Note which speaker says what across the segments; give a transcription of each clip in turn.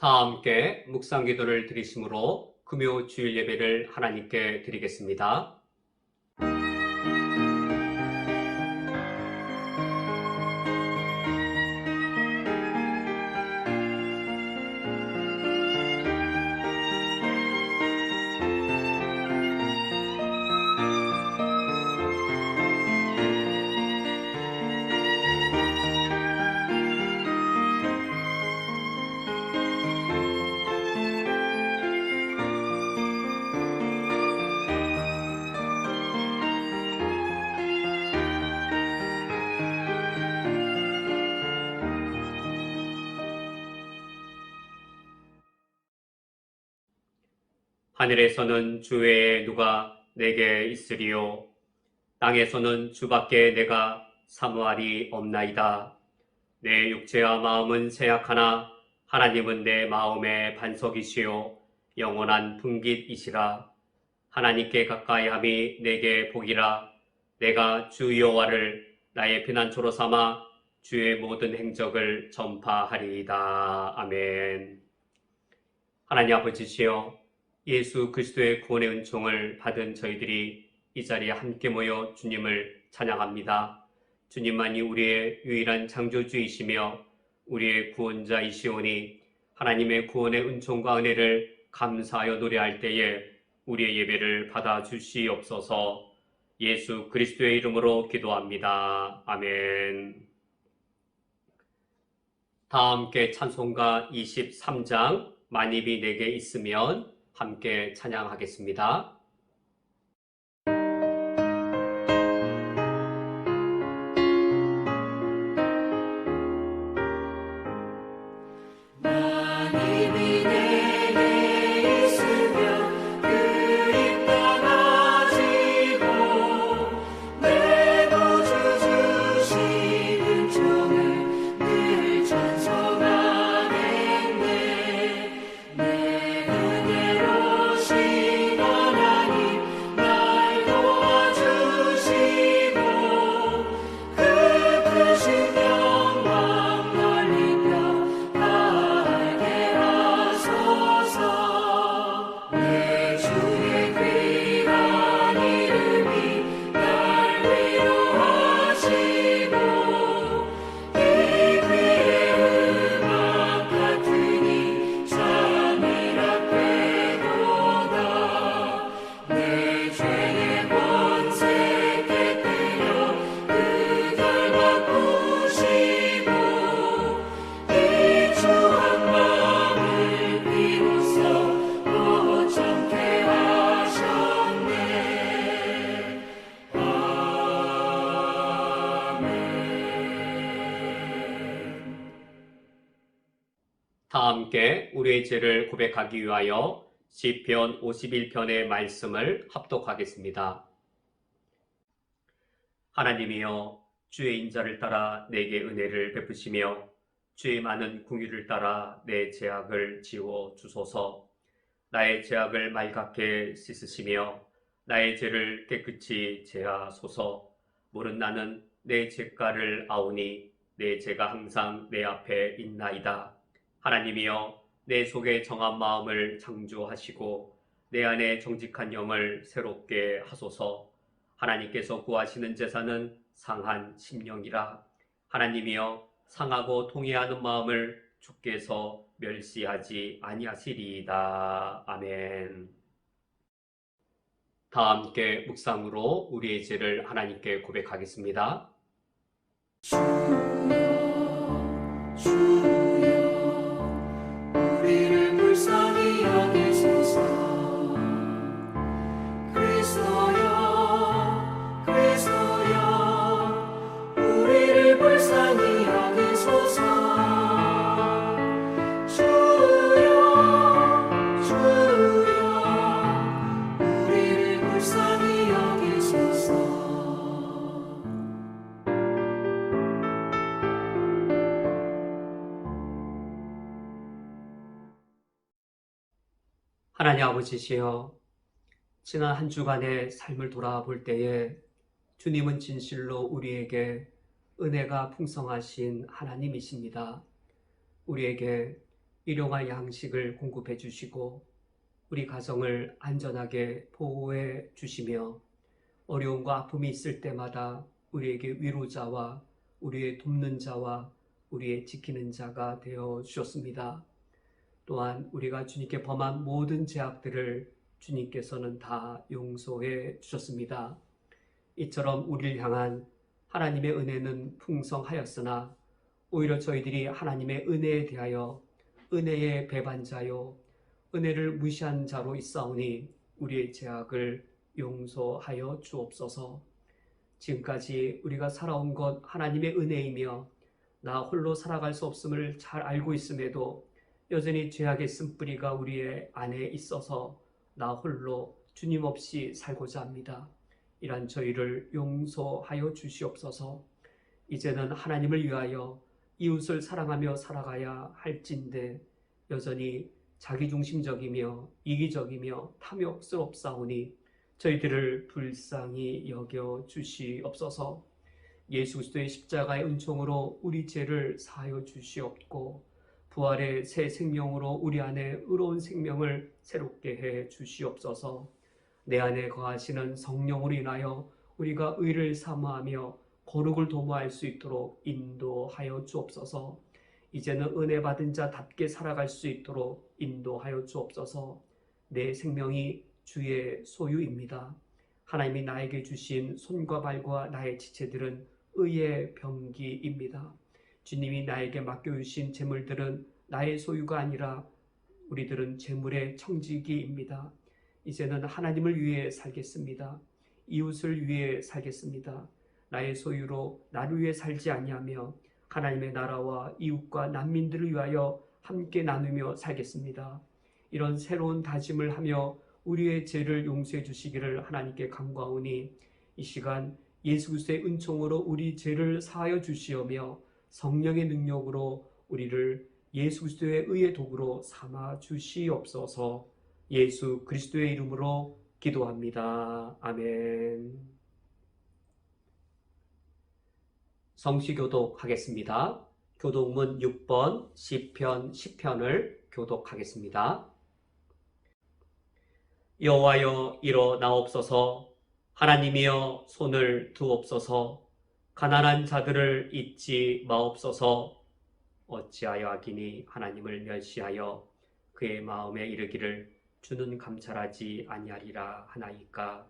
Speaker 1: 다 함께 묵상 기도를 드리심으로 금요 주일 예배를 하나님께 드리겠습니다. 하늘에서는 주 외에 누가 내게 있으리요. 땅에서는 주밖에 내가 사모하리 없나이다. 내 육체와 마음은 쇠약하나 하나님은 내 마음의 반석이시요 영원한 분깃이시라. 하나님께 가까이함이 내게 복이라. 내가 주 여호와를 나의 피난처로 삼아 주의 모든 행적을 전파하리이다. 아멘. 하나님 아버지시여, 예수 그리스도의 구원의 은총을 받은 저희들이 이 자리에 함께 모여 주님을 찬양합니다. 주님만이 우리의 유일한 창조주이시며 우리의 구원자이시오니 하나님의 구원의 은총과 은혜를 감사하여 노래할 때에 우리의 예배를 받아주시옵소서. 예수 그리스도의 이름으로 기도합니다. 아멘. 다 함께 찬송가 23장 만입이 내게 있으면 함께 찬양하겠습니다. 다 함께 우리의 죄를 고백하기 위하여 시편 51편의 말씀을 합독하겠습니다. 하나님이여, 주의 인자를 따라 내게 은혜를 베푸시며 주의 많은 긍휼을 따라 내 죄악을 지워 주소서. 나의 죄악을 말갛게 씻으시며 나의 죄를 깨끗이 제하소서. 모른 나는 내 죄가를 아오니 내 죄가 항상 내 앞에 있나이다. 하나님이여, 내 속에 정한 마음을 창조하시고 내 안에 정직한 영을 새롭게 하소서. 하나님께서 구하시는 제사는 상한 심령이라. 하나님이여, 상하고 통회하는 마음을 주께서 멸시하지 아니하시리이다. 아멘. 다 함께 묵상으로 우리의 죄를 하나님께 고백하겠습니다. 하나님 아버지시여, 지난 한 주간의 삶을 돌아볼 때에 주님은 진실로 우리에게 은혜가 풍성하신 하나님이십니다. 우리에게 일용할 양식을 공급해 주시고 우리 가정을 안전하게 보호해 주시며 어려움과 아픔이 있을 때마다 우리에게 위로자와 우리의 돕는 자와 우리의 지키는 자가 되어 주셨습니다. 또한 우리가 주님께 범한 모든 죄악들을 주님께서는 다 용서해 주셨습니다. 이처럼 우리를 향한 하나님의 은혜는 풍성하였으나 오히려 저희들이 하나님의 은혜에 대하여 은혜의 배반자요 은혜를 무시한 자로 있사오니 우리의 죄악을 용서하여 주옵소서. 지금까지 우리가 살아온 것 하나님의 은혜이며 나 홀로 살아갈 수 없음을 잘 알고 있음에도 여전히 죄악의 쓴뿌리가 우리의 안에 있어서 나 홀로 주님 없이 살고자 합니다. 이런 저희를 용서하여 주시옵소서. 이제는 하나님을 위하여 이웃을 사랑하며 살아가야 할진대 여전히 자기중심적이며 이기적이며 탐욕스럽사오니 저희들을 불쌍히 여겨 주시옵소서. 예수 그리스도의 십자가의 은총으로 우리 죄를 사하여 주시옵고 부활의 새 생명으로 우리 안에 의로운 생명을 새롭게 해 주시옵소서. 내 안에 거하시는 성령으로 인하여 우리가 의를 사모하며 거룩을 도모할 수 있도록 인도하여 주옵소서. 이제는 은혜 받은 자답게 살아갈 수 있도록 인도하여 주옵소서. 내 생명이 주의 소유입니다. 하나님이 나에게 주신 손과 발과 나의 지체들은 의의 병기입니다. 주님이 나에게 맡겨주신 재물들은 나의 소유가 아니라 우리들은 재물의 청지기입니다. 이제는 하나님을 위해 살겠습니다. 이웃을 위해 살겠습니다. 나의 소유로 나를 위해 살지 아니하며 하나님의 나라와 이웃과 난민들을 위하여 함께 나누며 살겠습니다. 이런 새로운 다짐을 하며 우리의 죄를 용서해 주시기를 하나님께 간구하오니 이 시간 예수 그리스도의 은총으로 우리 죄를 사하여 주시오며 성령의 능력으로 우리를 예수 그리스도의 의의 도구로 삼아 주시옵소서. 예수 그리스도의 이름으로 기도합니다. 아멘. 성시교독 하겠습니다. 교독문 6번 시편 10편을 교독하겠습니다. 여호와여 일어나옵소서. 하나님이여 손을 두옵소서. 가난한 자들을 잊지 마옵소서. 어찌하여 악인이 하나님을 멸시하여 그의 마음에 이르기를 주는 감찰하지 아니하리라 하나이까.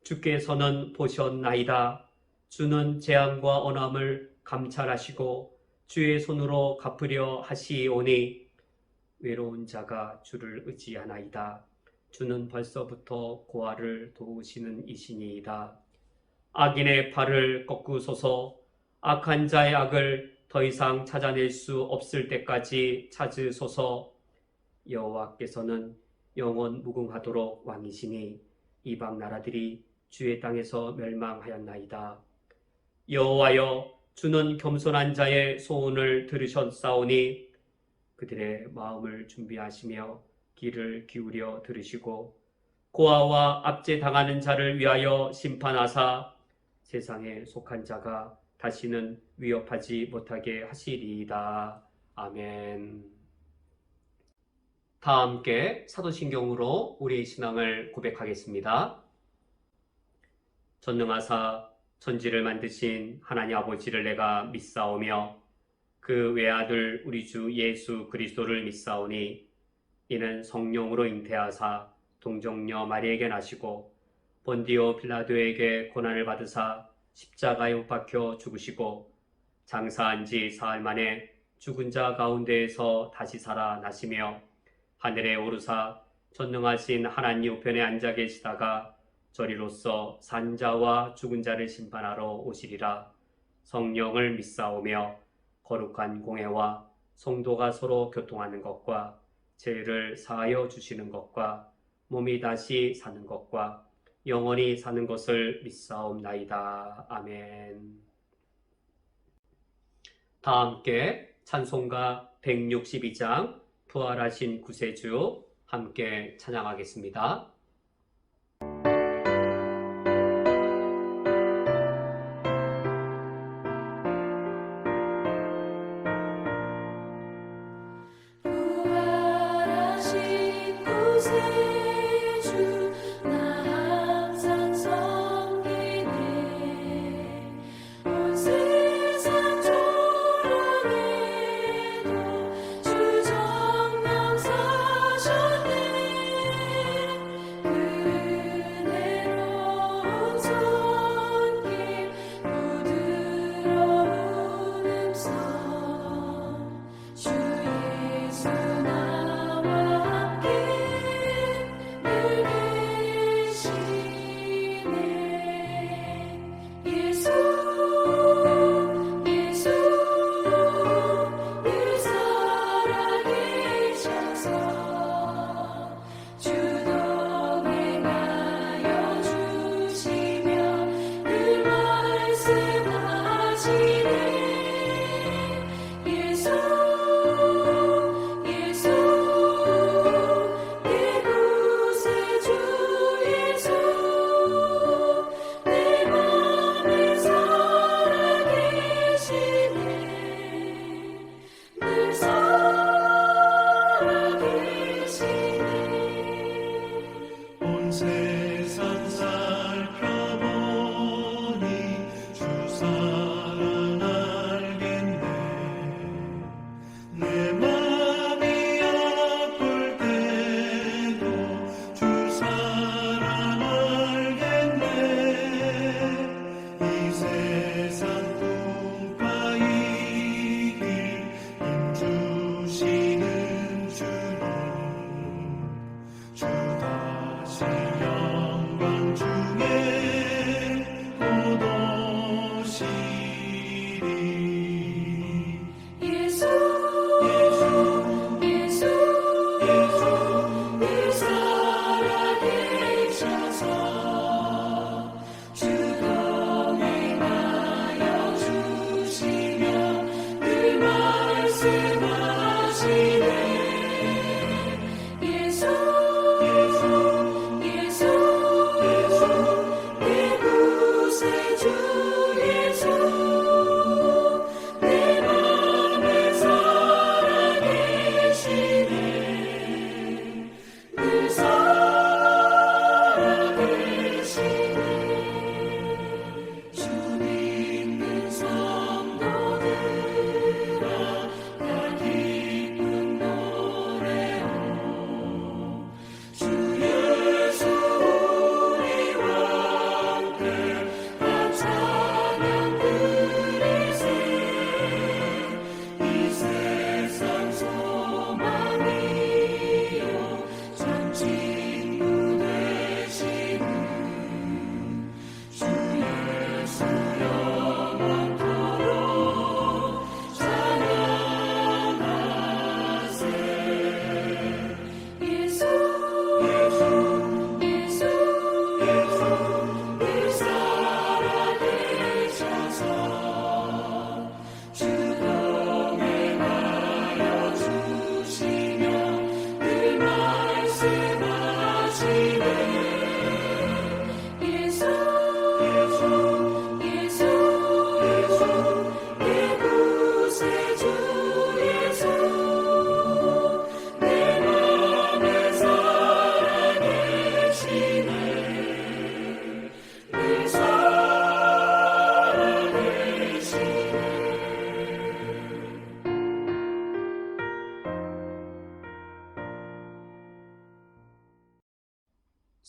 Speaker 1: 주께서는 보셨나이다. 주는 재앙과 언함을 감찰하시고 주의 손으로 갚으려 하시오니 외로운 자가 주를 의지하나이다. 주는 벌써부터 고아를 도우시는 이시니이다. 악인의 발을 꺾으소서. 악한 자의 악을 더 이상 찾아낼 수 없을 때까지 찾으소서. 여호와께서는 영원 무궁하도록 왕이시니 이방 나라들이 주의 땅에서 멸망하였나이다. 여호와여 주는 겸손한 자의 소원을 들으셨사오니 그들의 마음을 준비하시며 귀를 기울여 들으시고 고아와 압제당하는 자를 위하여 심판하사 세상에 속한 자가 다시는 위협하지 못하게 하시리이다. 아멘. 다 함께 사도신경으로 우리의 신앙을 고백하겠습니다. 전능하사 천지를 만드신 하나님 아버지를 내가 믿사오며 그 외아들 우리 주 예수 그리스도를 믿사오니 이는 성령으로 잉태하사 동정녀 마리에게 나시고 본디오 빌라도에게 고난을 받으사 십자가에 못 박혀 죽으시고 장사한 지 사흘 만에 죽은 자 가운데에서 다시 살아나시며 하늘에 오르사 전능하신 하나님 우편에 앉아 계시다가 저리로서 산자와 죽은 자를 심판하러 오시리라. 성령을 믿사오며 거룩한 공회와 성도가 서로 교통하는 것과 죄를 사하여 주시는 것과 몸이 다시 사는 것과 영원히 사는 것을 믿사옵나이다. 아멘. 다 함께 찬송가 162장 부활하신 구세주 함께 찬양하겠습니다.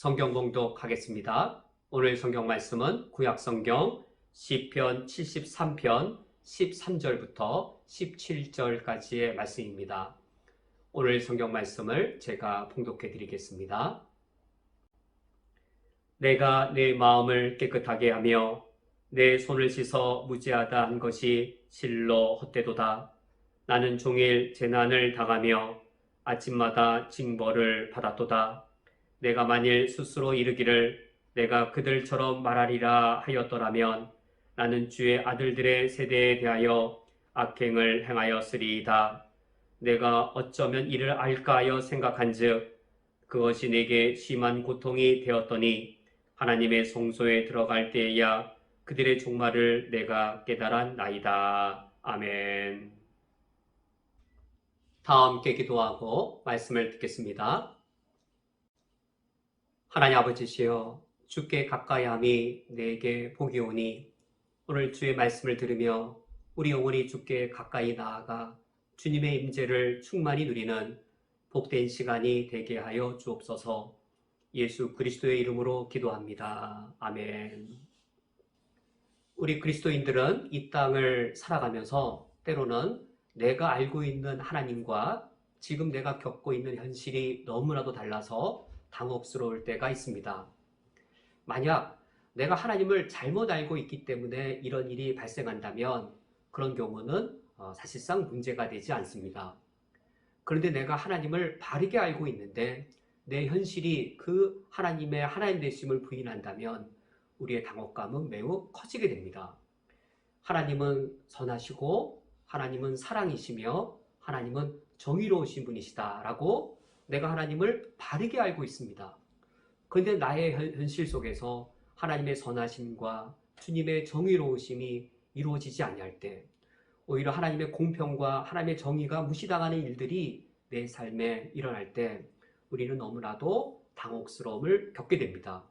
Speaker 1: 성경 봉독하겠습니다. 오늘 성경 말씀은 구약 성경 시편 73편 13절부터 17절까지의 말씀입니다. 오늘 성경 말씀을 제가 봉독해 드리겠습니다. 내가 내 마음을 깨끗하게 하며 내 손을 씻어 무지하다 한 것이 실로 헛되도다. 나는 종일 재난을 당하며 아침마다 징벌을 받았도다. 내가 만일 스스로 이르기를 내가 그들처럼 말하리라 하였더라면 나는 주의 아들들의 세대에 대하여 악행을 행하였으리이다. 내가 어쩌면 이를 알까 하여 생각한즉 그것이 내게 심한 고통이 되었더니 하나님의 성소에 들어갈 때에야 그들의 종말을 내가 깨달았나이다. 아멘. 다 함께 기도하고 말씀을 듣겠습니다. 하나님 아버지시여, 주께 가까이함이 내게 복이 오니 오늘 주의 말씀을 들으며 우리 영혼이 주께 가까이 나아가 주님의 임재를 충만히 누리는 복된 시간이 되게 하여 주옵소서. 예수 그리스도의 이름으로 기도합니다. 아멘. 우리 그리스도인들은 이 땅을 살아가면서 때로는 내가 알고 있는 하나님과 지금 내가 겪고 있는 현실이 너무나도 달라서 당혹스러울 때가 있습니다. 만약 내가 하나님을 잘못 알고 있기 때문에 이런 일이 발생한다면 그런 경우는 사실상 문제가 되지 않습니다. 그런데 내가 하나님을 바르게 알고 있는데 내 현실이 그 하나님의 하나님 되심을 부인한다면 우리의 당혹감은 매우 커지게 됩니다. 하나님은 선하시고 하나님은 사랑이시며 하나님은 정의로우신 분이시다라고 내가 하나님을 바르게 알고 있습니다. 그런데 나의 현실 속에서 하나님의 선하심과 주님의 정의로우심이 이루어지지 아니할 때 오히려 하나님의 공평과 하나님의 정의가 무시당하는 일들이 내 삶에 일어날 때 우리는 너무나도 당혹스러움을 겪게 됩니다.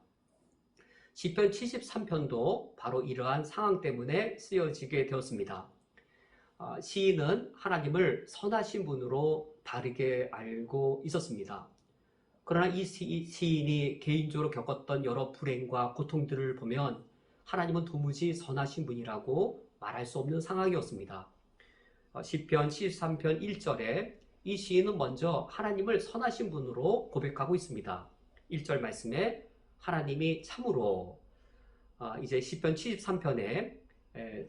Speaker 1: 시편 73편도 바로 이러한 상황 때문에 쓰여지게 되었습니다. 시인은 하나님을 선하신 분으로 바르게 알고 있었습니다. 그러나 이 시인이 개인적으로 겪었던 여러 불행과 고통들을 보면 하나님은 도무지 선하신 분이라고 말할 수 없는 상황이었습니다. 시편 73편 1절에 이 시인은 먼저 하나님을 선하신 분으로 고백하고 있습니다. 1절 말씀에 하나님이 참으로, 이제 시편 73편에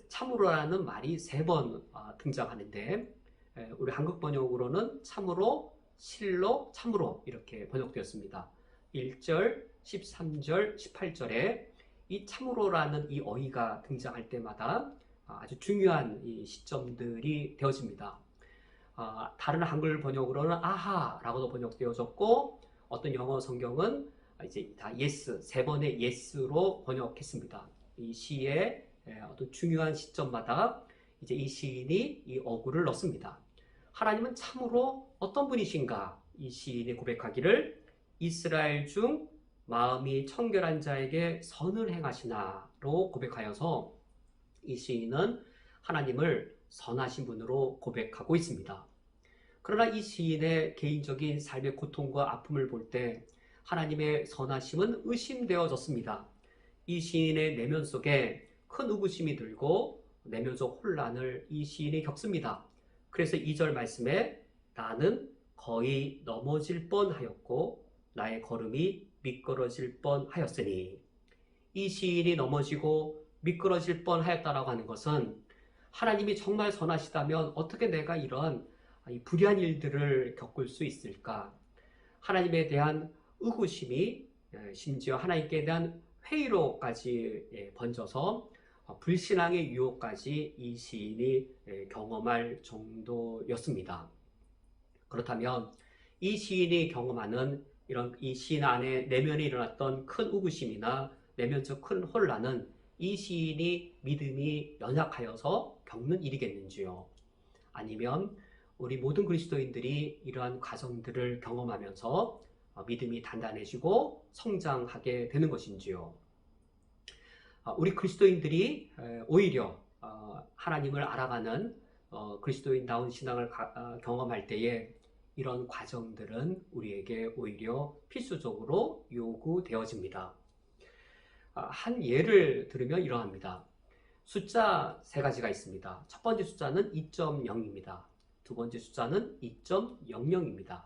Speaker 1: 참으로라는 말이 3번 등장하는데 우리 한국 번역으로는 참으로, 실로, 참으로 이렇게 번역되었습니다. 1절, 13절, 18절에 이 참으로라는 이 어휘가 등장할 때마다 아주 중요한 이 시점들이 되어집니다. 다른 한글 번역으로는 아하라고도 번역되어졌고 어떤 영어 성경은 이제 다 yes, 3번의 yes로 번역했습니다. 이 시의 어떤 중요한 시점마다 이제 이 시인이 이 어구를 넣습니다. 하나님은 참으로 어떤 분이신가? 이 시인이 고백하기를 이스라엘 중 마음이 청결한 자에게 선을 행하시나로 고백하여서 이 시인은 하나님을 선하신 분으로 고백하고 있습니다. 그러나 이 시인의 개인적인 삶의 고통과 아픔을 볼 때 하나님의 선하심은 의심되어졌습니다. 이 시인의 내면 속에 큰 의구심이 들고 내면적 혼란을 이 시인이 겪습니다. 그래서 2절 말씀에 나는 거의 넘어질 뻔하였고 나의 걸음이 미끄러질 뻔하였으니, 이 시인이 넘어지고 미끄러질 뻔하였다라고 하는 것은 하나님이 정말 선하시다면 어떻게 내가 이런 불의한 일들을 겪을 수 있을까? 하나님에 대한 의구심이 심지어 하나님께 대한 회의로까지 번져서 불신앙의 유혹까지 이 시인이 경험할 정도였습니다. 그렇다면 이 시인이 경험하는 이런 이 시인 안에 내면에 일어났던 큰 의구심이나 내면적 큰 혼란은 이 시인이 믿음이 연약하여서 겪는 일이겠는지요? 아니면 우리 모든 그리스도인들이 이러한 과정들을 경험하면서 믿음이 단단해지고 성장하게 되는 것인지요? 우리 그리스도인들이 오히려 하나님을 알아가는 그리스도인다운 신앙을 경험할 때에 이런 과정들은 우리에게 오히려 필수적으로 요구되어집니다. 한 예를 들으면 이러합니다. 숫자 세 가지가 있습니다. 첫 번째 숫자는 2.0입니다. 두 번째 숫자는 2.00입니다.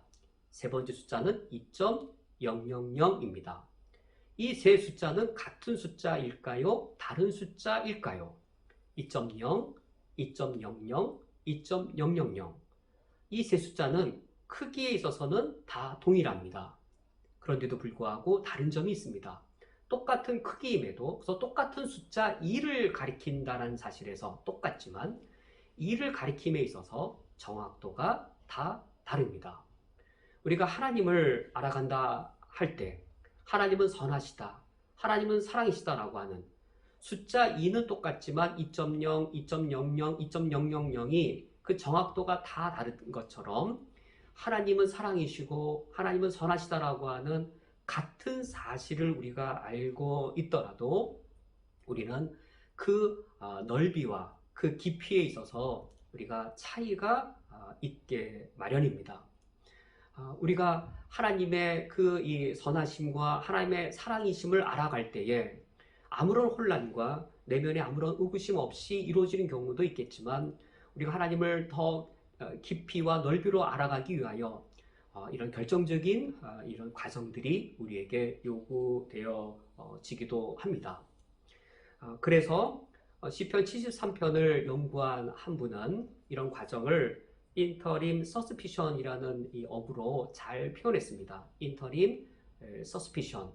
Speaker 1: 세 번째 숫자는 2.000입니다. 이 세 숫자는 같은 숫자일까요? 다른 숫자일까요? 2.0, 2.00, 2.000. 이 세 숫자는 크기에 있어서는 다 동일합니다. 그런데도 불구하고 다른 점이 있습니다. 똑같은 크기임에도, 그래서 똑같은 숫자 2를 가리킨다는 사실에서 똑같지만 2를 가리킴에 있어서 정확도가 다 다릅니다. 우리가 하나님을 알아간다 할 때 하나님은 선하시다, 하나님은 사랑이시다라고 하는 숫자 2는 똑같지만 2.0, 2.00, 2.000이 그 정확도가 다 다른 것처럼 하나님은 사랑이시고 하나님은 선하시다라고 하는 같은 사실을 우리가 알고 있더라도 우리는 그 넓이와 그 깊이에 있어서 우리가 차이가 있게 마련입니다. 우리가 하나님의 그 이 선하심과 하나님의 사랑이심을 알아갈 때에 아무런 혼란과 내면에 아무런 의구심 없이 이루어지는 경우도 있겠지만 우리가 하나님을 더 깊이와 넓이로 알아가기 위하여 이런 결정적인 이런 과정들이 우리에게 요구되어지기도 합니다. 그래서 시편 73편을 연구한 한 분은 이런 과정을 인터림 서스피션이라는 이 어구로 잘 표현했습니다. 인터림 서스피션,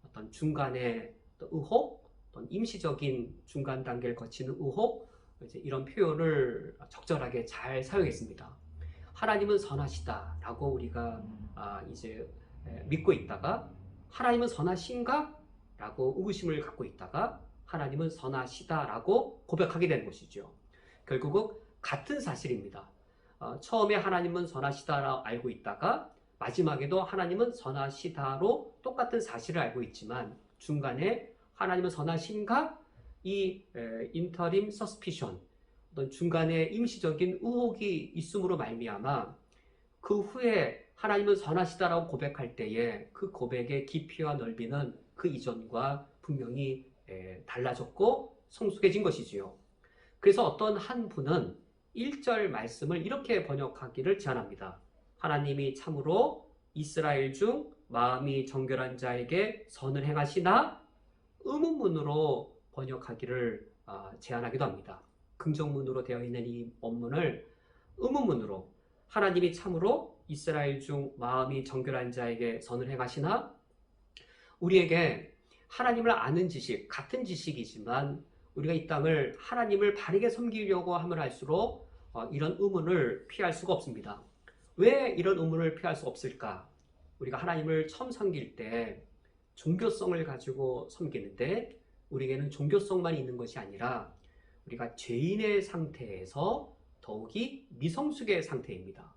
Speaker 1: 어떤 중간의 의혹, 어떤 임시적인 중간 단계를 거치는 의혹, 이런 표현을 적절하게 잘 사용했습니다. 하나님은 선하시다라고 우리가 이제 믿고 있다가 하나님은 선하신가? 라고 의구심을 갖고 있다가 하나님은 선하시다라고 고백하게 되는 것이죠. 결국은 같은 사실입니다. 처음에 하나님은 선하시다라고 알고 있다가 마지막에도 하나님은 선하시다로 똑같은 사실을 알고 있지만 중간에 하나님은 선하신가? 이 인터림 서스피션, 어떤 중간에 임시적인 의혹이 있음으로 말미암아 그 후에 하나님은 선하시다라고 고백할 때에 그 고백의 깊이와 넓이는 그 이전과 분명히 달라졌고 성숙해진 것이지요. 그래서 어떤 한 분은 1절 말씀을 이렇게 번역하기를 제안합니다. 하나님이 참으로 이스라엘 중 마음이 정결한 자에게 선을 행하시나? 의문문으로 번역하기를 제안하기도 합니다. 긍정문으로 되어 있는 이 원문을 의문문으로 하나님이 참으로 이스라엘 중 마음이 정결한 자에게 선을 행하시나? 우리에게 하나님을 아는 지식, 같은 지식이지만 우리가 이 땅을 하나님을 바르게 섬기려고 하면 할수록 이런 의문을 피할 수가 없습니다. 왜 이런 의문을 피할 수 없을까? 우리가 하나님을 처음 섬길 때 종교성을 가지고 섬기는데 우리에게는 종교성만 있는 것이 아니라 우리가 죄인의 상태에서 더욱이 미성숙의 상태입니다.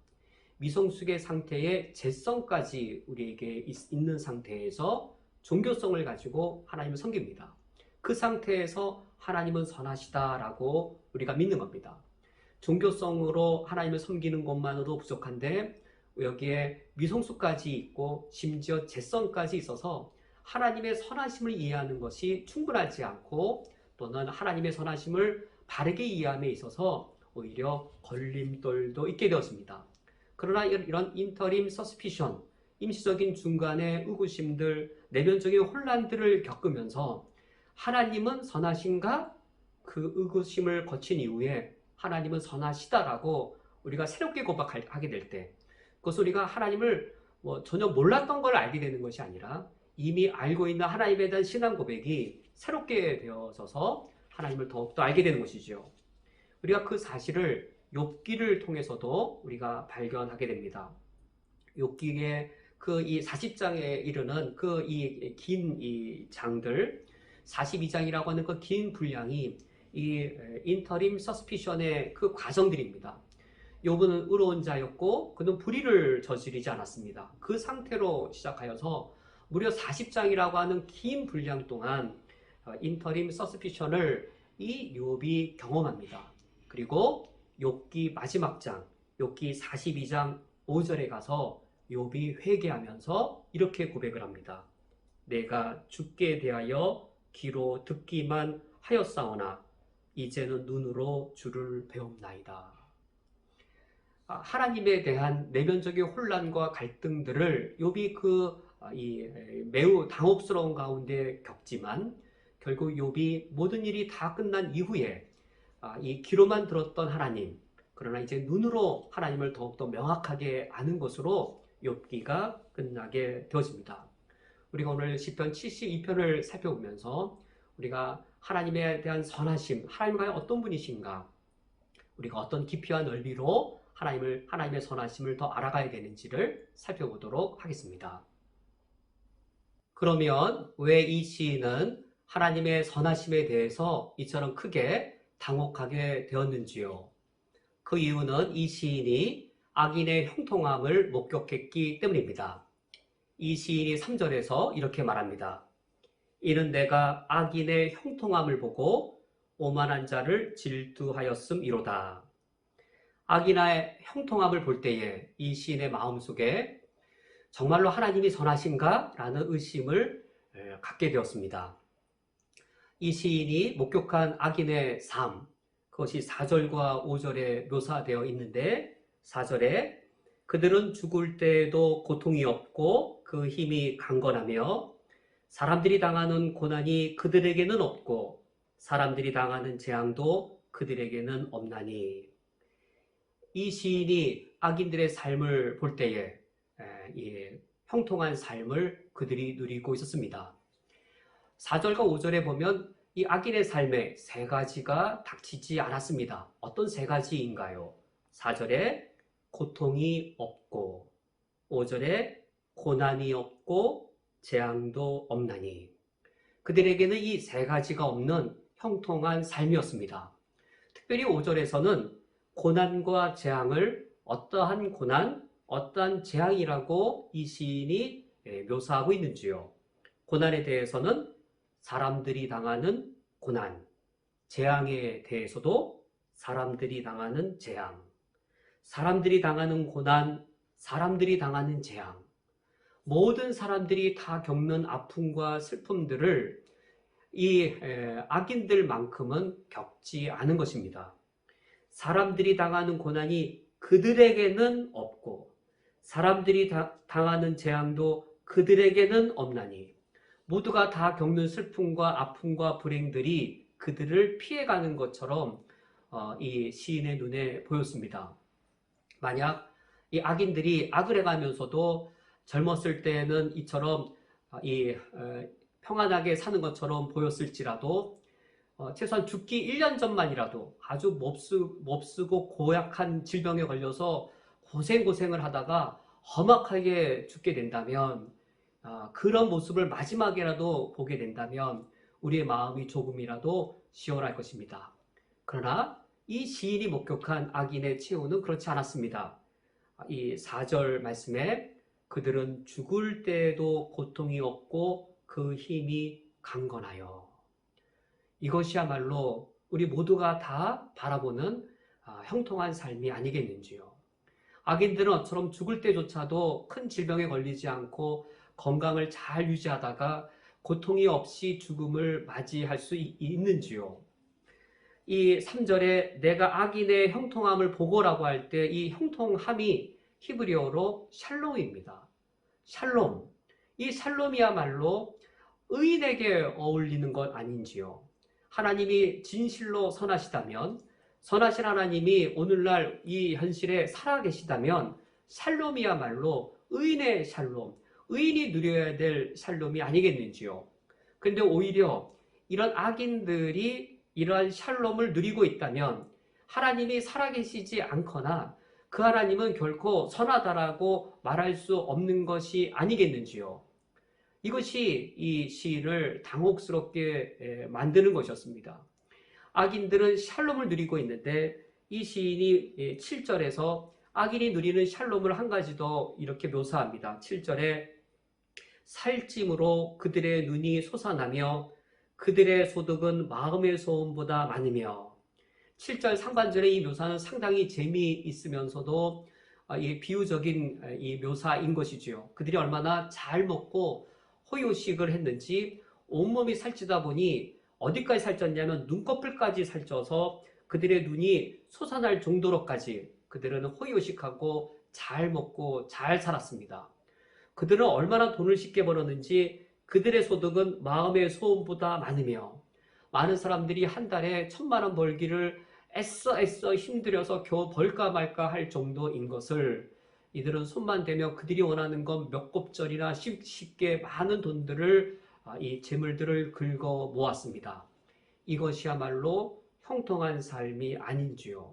Speaker 1: 미성숙의 상태에 죄성까지 우리에게 있는 상태에서 종교성을 가지고 하나님을 섬깁니다. 그 상태에서 하나님은 선하시다라고 우리가 믿는 겁니다. 종교성으로 하나님을 섬기는 것만으로도 부족한데 여기에 미성숙까지 있고 심지어 죄성까지 있어서 하나님의 선하심을 이해하는 것이 충분하지 않고 또는 하나님의 선하심을 바르게 이해함에 있어서 오히려 걸림돌도 있게 되었습니다. 그러나 이런 인터림 서스피션, 임시적인 중간의 의구심들, 내면적인 혼란들을 겪으면서 하나님은 선하신가? 그 의구심을 거친 이후에 하나님은 선하시다라고 우리가 새롭게 고백하게 될 때 그것을 우리가 하나님을 전혀 몰랐던 걸 알게 되는 것이 아니라 이미 알고 있는 하나님에 대한 신앙 고백이 새롭게 되어져서 하나님을 더욱더 알게 되는 것이죠. 우리가 그 사실을 욥기를 통해서도 우리가 발견하게 됩니다. 욥기의 그 이 40장에 이르는 그 이 긴 이 장들 42장이라고 하는 그 긴 분량이 이 인터림 서스피션의 그 과정들입니다. 욥은 의로운 자였고 그는 불의를 저지르지 않았습니다. 그 상태로 시작하여서 무려 40장이라고 하는 긴 분량 동안 인터림 서스피션을 이 욥이 경험합니다. 그리고 욥기 마지막 장, 욥기 42장 5절에 가서 욥이 회개하면서 이렇게 고백을 합니다. 내가 주께 대하여 귀로 듣기만 하였사오나 이제는 눈으로 주를 배움나이다. 하나님에 대한 내면적인 혼란과 갈등들을 욥이 매우 당혹스러운 가운데 겪지만 결국 욥이 모든 일이 다 끝난 이후에 이 귀로만 들었던 하나님, 그러나 이제 눈으로 하나님을 더욱더 명확하게 아는 것으로 욥기가 끝나게 되어집니다. 우리가 오늘 시편 72편을 살펴보면서 우리가 하나님에 대한 선하심, 하나님과의 어떤 분이신가, 우리가 어떤 깊이와 넓이로 하나님의 선하심을 더 알아가야 되는지를 살펴보도록 하겠습니다. 그러면 왜 이 시인은 하나님의 선하심에 대해서 이처럼 크게 당혹하게 되었는지요? 그 이유는 이 시인이 악인의 형통함을 목격했기 때문입니다. 이 시인이 3절에서 이렇게 말합니다. 이는 내가 악인의 형통함을 보고 오만한 자를 질투하였음이로다. 악인의 형통함을 볼 때에 이 시인의 마음속에 정말로 하나님이 선하신가? 라는 의심을 갖게 되었습니다. 이 시인이 목격한 악인의 삶, 그것이 4절과 5절에 묘사되어 있는데 4절에 그들은 죽을 때에도 고통이 없고 그 힘이 강건하며 사람들이 당하는 고난이 그들에게는 없고 사람들이 당하는 재앙도 그들에게는 없나니. 이 시인이 악인들의 삶을 볼 때에 형통한 삶을 그들이 누리고 있었습니다. 4절과 5절에 보면 이 악인의 삶에 세 가지가 닥치지 않았습니다. 어떤 세 가지인가요? 4절에 고통이 없고 5절에 고난이 없고 재앙도 없나니. 그들에게는 이 세 가지가 없는 형통한 삶이었습니다. 특별히 5절에서는 고난과 재앙을 어떠한 고난, 어떠한 재앙이라고 이 시인이 묘사하고 있는지요. 고난에 대해서는 사람들이 당하는 고난, 재앙에 대해서도 사람들이 당하는 재앙, 사람들이 당하는 고난, 사람들이 당하는 재앙, 모든 사람들이 다 겪는 아픔과 슬픔들을 이 악인들만큼은 겪지 않은 것입니다. 사람들이 당하는 고난이 그들에게는 없고 사람들이 당하는 재앙도 그들에게는 없나니. 모두가 다 겪는 슬픔과 아픔과 불행들이 그들을 피해가는 것처럼 이 시인의 눈에 보였습니다. 만약 이 악인들이 악을 해가면서도 젊었을 때는 이처럼 평안하게 사는 것처럼 보였을지라도 최소한 죽기 1년 전만이라도 아주 몹쓰고 고약한 질병에 걸려서 고생을 하다가 험악하게 죽게 된다면, 그런 모습을 마지막에라도 보게 된다면 우리의 마음이 조금이라도 시원할 것입니다. 그러나 이 시인이 목격한 악인의 최후는 그렇지 않았습니다. 이 4절 말씀에 그들은 죽을 때에도 고통이 없고 그 힘이 강건하여. 이것이야말로 우리 모두가 다 바라보는 형통한 삶이 아니겠는지요. 악인들은 어처럼 죽을 때조차도 큰 질병에 걸리지 않고 건강을 잘 유지하다가 고통이 없이 죽음을 맞이할 수 있는지요. 이 3절에 내가 악인의 형통함을 보고라고 할 때 이 형통함이 히브리어로 샬롬입니다. 샬롬. 이 샬롬이야말로 의인에게 어울리는 것 아닌지요. 하나님이 진실로 선하시다면, 선하신 하나님이 오늘날 이 현실에 살아계시다면 샬롬이야말로 의인의 샬롬, 의인이 누려야 될 샬롬이 아니겠는지요. 그런데 오히려 이런 악인들이 이러한 샬롬을 누리고 있다면 하나님이 살아계시지 않거나 그 하나님은 결코 선하다라고 말할 수 없는 것이 아니겠는지요. 이것이 이 시를 당혹스럽게 만드는 것이었습니다. 악인들은 샬롬을 누리고 있는데 이 시인이 7절에서 악인이 누리는 샬롬을 한 가지 더 이렇게 묘사합니다. 7절에 살찜으로 그들의 눈이 솟아나며 그들의 소득은 마음의 소음보다 많으며. 7절 상반절의 이 묘사는 상당히 재미있으면서도 이 비유적인 이 묘사인 것이지요. 그들이 얼마나 잘 먹고 호요식을 했는지 온몸이 살찌다 보니 어디까지 살쪘냐면 눈꺼풀까지 살쪄서 그들의 눈이 솟아날 정도로까지 그들은 호요식하고 잘 먹고 잘 살았습니다. 그들은 얼마나 돈을 쉽게 벌었는지 그들의 소득은 마음의 소원보다 많으며 많은 사람들이 한 달에 1,000만 원 벌기를 애써 힘들여서 겨우 벌까 말까 할 정도인 것을 이들은 손만 대며 그들이 원하는 건 몇 곱절이나 쉽게 많은 돈들을 이 재물들을 긁어 모았습니다. 이것이야말로 형통한 삶이 아닌지요.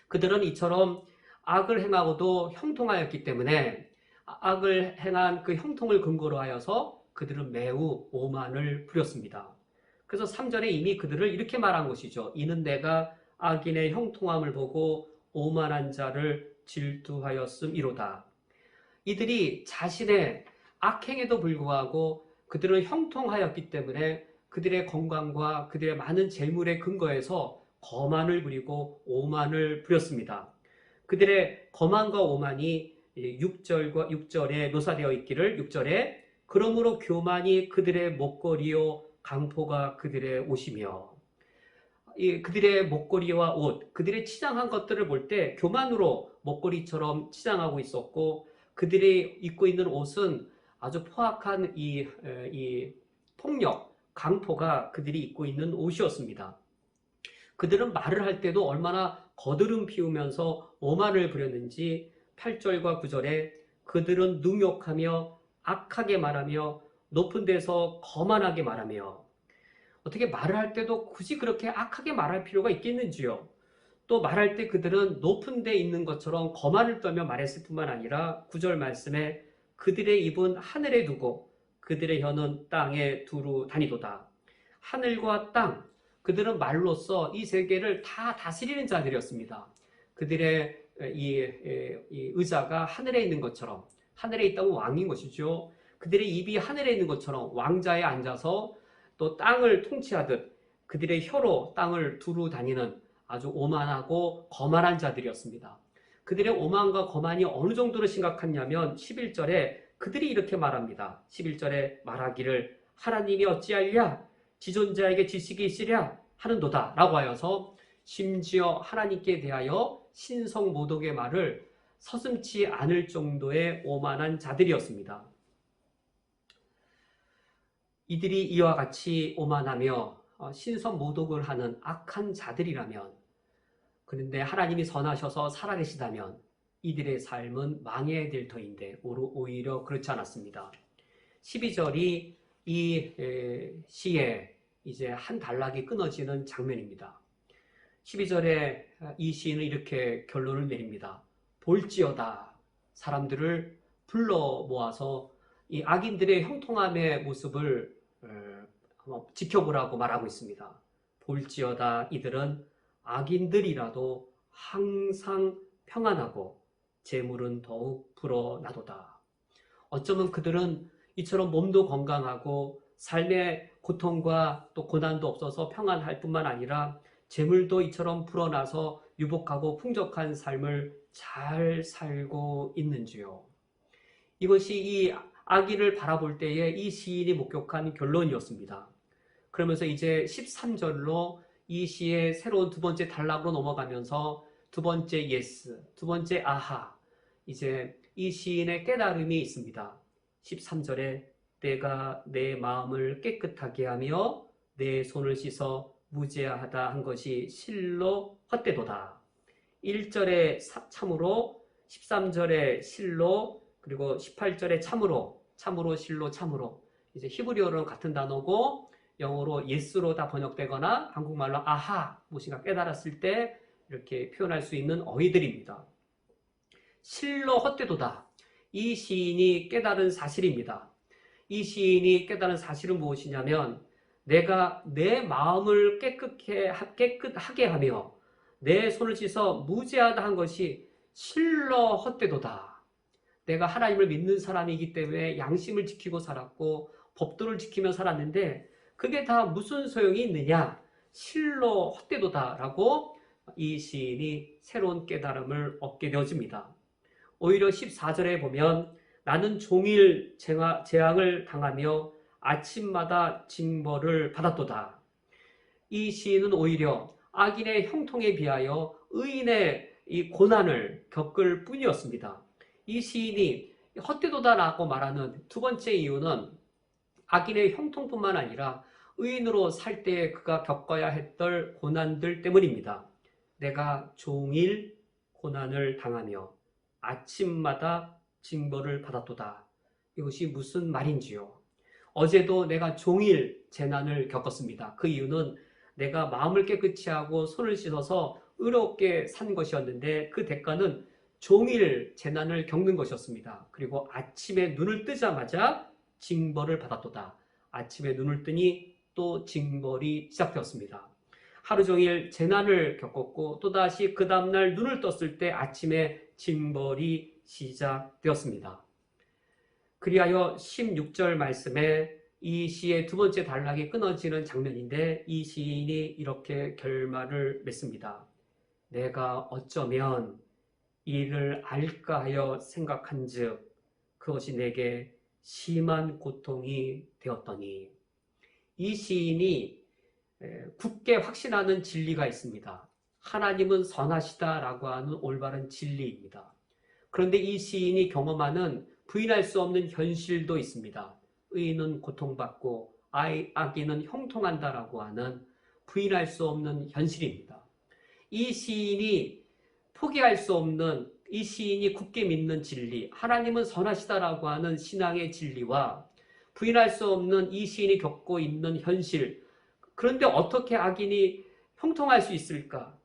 Speaker 1: 그들은 이처럼 악을 행하고도 형통하였기 때문에 악을 행한 그 형통을 근거로 하여서 그들은 매우 오만을 부렸습니다. 그래서 3절에 이미 그들을 이렇게 말한 것이죠. 이는 내가 악인의 형통함을 보고 오만한 자를 질투하였음이로다. 이들이 자신의 악행에도 불구하고 그들은 형통하였기 때문에 그들의 건강과 그들의 많은 재물의 근거에서 거만을 부리고 오만을 부렸습니다. 그들의 거만과 오만이 6절에 묘사되어 있기를 6절에 그러므로 교만이 그들의 목걸이요 강포가 그들의 옷이며 그들의 목걸이와 옷, 그들의 치장한 것들을 볼 때 교만으로 목걸이처럼 치장하고 있었고 그들이 입고 있는 옷은 아주 포악한 이 폭력, 강포가 그들이 입고 있는 옷이었습니다. 그들은 말을 할 때도 얼마나 거드름 피우면서 오만을 부렸는지 8절과 9절에 그들은 능욕하며 악하게 말하며 높은 데서 거만하게 말하며 어떻게 말을 할 때도 굳이 그렇게 악하게 말할 필요가 있겠는지요? 또 말할 때 그들은 높은 데 있는 것처럼 거만을 떨며 말했을 뿐만 아니라 9절 말씀에 그들의 입은 하늘에 두고 그들의 혀는 땅에 두루 다니도다. 하늘과 땅, 그들은 말로써 이 세계를 다 다스리는 자들이었습니다. 그들의 이 의자가 하늘에 있는 것처럼 하늘에 있다면 왕인 것이죠. 그들의 입이 하늘에 있는 것처럼 왕자에 앉아서 또 땅을 통치하듯 그들의 혀로 땅을 두루 다니는 아주 오만하고 거만한 자들이었습니다. 그들의 오만과 거만이 어느 정도로 심각했냐면 11절에 그들이 이렇게 말합니다. 11절에 말하기를 하나님이 어찌하랴 지존자에게 지식이 있으랴 하는도다 라고 하여서 심지어 하나님께 대하여 신성모독의 말을 서슴지 않을 정도의 오만한 자들이었습니다. 이들이 이와 같이 오만하며 신성모독을 하는 악한 자들이라면 그런데 하나님이 선하셔서 살아계시다면 이들의 삶은 망해야 될 터인데 오히려 그렇지 않았습니다. 12절이 이 시에 이제 한 단락이 끊어지는 장면입니다. 12절에 이 시인은 이렇게 결론을 내립니다. 볼지어다 사람들을 불러 모아서 이 악인들의 형통함의 모습을 지켜보라고 말하고 있습니다. 볼지어다 이들은 악인들이라도 항상 평안하고 재물은 더욱 불어나도다. 어쩌면 그들은 이처럼 몸도 건강하고 삶의 고통과 또 고난도 없어서 평안할 뿐만 아니라 재물도 이처럼 불어나서 유복하고 풍족한 삶을 잘 살고 있는지요. 이것이 이 악인을 바라볼 때에 이 시인이 목격한 결론이었습니다. 그러면서 이제 13절로 이 시의 새로운 두 번째 단락으로 넘어가면서 두 번째 예스, 두 번째 아하, 이제 이 시인의 깨달음이 있습니다. 13절에 내가 내 마음을 깨끗하게 하며 내 손을 씻어 무죄하다 한 것이 실로 헛되도다. 1절에 참으로, 13절에 실로, 그리고 18절에 참으로 실로 참으로. 이제 히브리어로는 같은 단어고 영어로 예스로 다 번역되거나 한국말로 아하, 무엇인가 깨달았을 때 이렇게 표현할 수 있는 어휘들입니다. 실로 헛되도다. 이 시인이 깨달은 사실입니다. 이 시인이 깨달은 사실은 무엇이냐면 내가 내 마음을 깨끗하게 하며 내 손을 씻어 무죄하다 한 것이 실로 헛되도다. 내가 하나님을 믿는 사람이기 때문에 양심을 지키고 살았고 법도를 지키며 살았는데 그게 다 무슨 소용이 있느냐? 실로 헛되도다 라고 이 시인이 새로운 깨달음을 얻게 되어집니다. 오히려 14절에 보면 나는 종일 재앙을 당하며 아침마다 징벌을 받았도다. 이 시인은 오히려 악인의 형통에 비하여 의인의 이 고난을 겪을 뿐이었습니다. 이 시인이 헛되도다라고 말하는 두 번째 이유는 악인의 형통뿐만 아니라 의인으로 살 때 그가 겪어야 했던 고난들 때문입니다. 내가 종일 고난을 당하며 아침마다 징벌을 받았도다. 이것이 무슨 말인지요? 어제도 내가 종일 재난을 겪었습니다. 그 이유는 내가 마음을 깨끗이 하고 손을 씻어서 의롭게 산 것이었는데 그 대가는 종일 재난을 겪는 것이었습니다. 그리고 아침에 눈을 뜨자마자 징벌을 받았도다. 아침에 눈을 뜨니 또 징벌이 시작되었습니다. 하루 종일 재난을 겪었고 또다시 그 다음날 눈을 떴을 때 아침에 징벌이 시작되었습니다. 그리하여 16절 말씀에 이 시의 두 번째 단락이 끊어지는 장면인데 이 시인이 이렇게 결말을 맺습니다. 내가 어쩌면 이를 알까 하여 생각한즉 그것이 내게 심한 고통이 되었더니. 이 시인이 굳게 확신하는 진리가 있습니다. 하나님은 선하시다라고 하는 올바른 진리입니다. 그런데 이 시인이 경험하는 부인할 수 없는 현실도 있습니다. 의인은 고통받고 악인은 형통한다라고 하는 부인할 수 없는 현실입니다. 이 시인이 포기할 수 없는, 이 시인이 굳게 믿는 진리, 하나님은 선하시다라고 하는 신앙의 진리와 부인할 수 없는 이 시인이 겪고 있는 현실, 그런데 어떻게 악인이 형통할 수 있을까?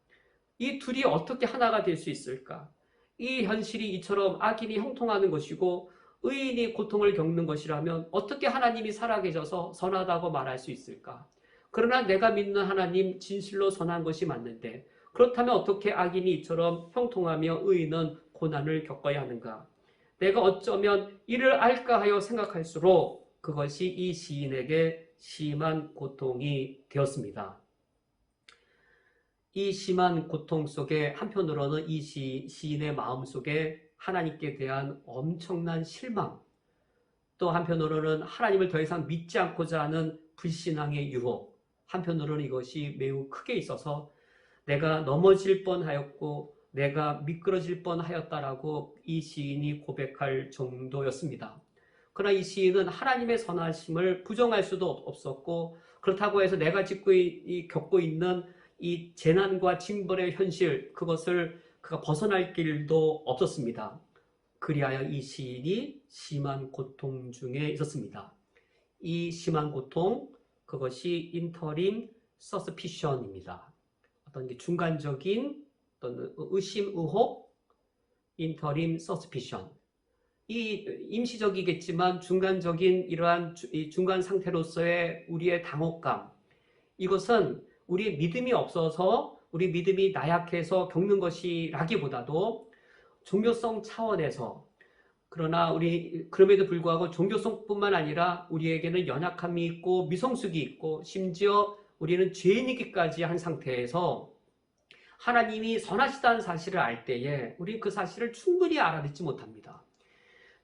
Speaker 1: 이 둘이 어떻게 하나가 될 수 있을까? 이 현실이 이처럼 악인이 형통하는 것이고 의인이 고통을 겪는 것이라면 어떻게 하나님이 살아계셔서 선하다고 말할 수 있을까? 그러나 내가 믿는 하나님 진실로 선한 것이 맞는데 그렇다면 어떻게 악인이 이처럼 형통하며 의인은 고난을 겪어야 하는가? 내가 어쩌면 이를 알까 하여 생각할수록 그것이 이 시인에게 심한 고통이 되었습니다. 이 심한 고통 속에 한편으로는 이 시인의 마음속에 하나님께 대한 엄청난 실망, 또 한편으로는 하나님을 더 이상 믿지 않고자 하는 불신앙의 유혹, 한편으로는 이것이 매우 크게 있어서 내가 넘어질 뻔하였고 내가 미끄러질 뻔하였다라고 이 시인이 고백할 정도였습니다. 그러나 이 시인은 하나님의 선하심을 부정할 수도 없었고 그렇다고 해서 내가 겪고 있는 이 재난과 징벌의 현실, 그것을 그가 벗어날 길도 없었습니다. 그리하여 이 시인이 심한 고통 중에 있었습니다. 이 심한 고통, 그것이 인터림 서스피션입니다. 어떤 중간적인 어떤 의심, 의혹, 인터림 서스피션. 이 임시적이겠지만 중간적인 이러한 중간 상태로서의 우리의 당혹감, 이것은 우리의 믿음이 없어서 우리 믿음이 나약해서 겪는 것이라기보다도 종교성 차원에서, 그러나 그럼에도 불구하고 종교성뿐만 아니라 우리에게는 연약함이 있고 미성숙이 있고 심지어 우리는 죄인이기까지 한 상태에서 하나님이 선하시다는 사실을 알 때에 우리는 그 사실을 충분히 알아듣지 못합니다.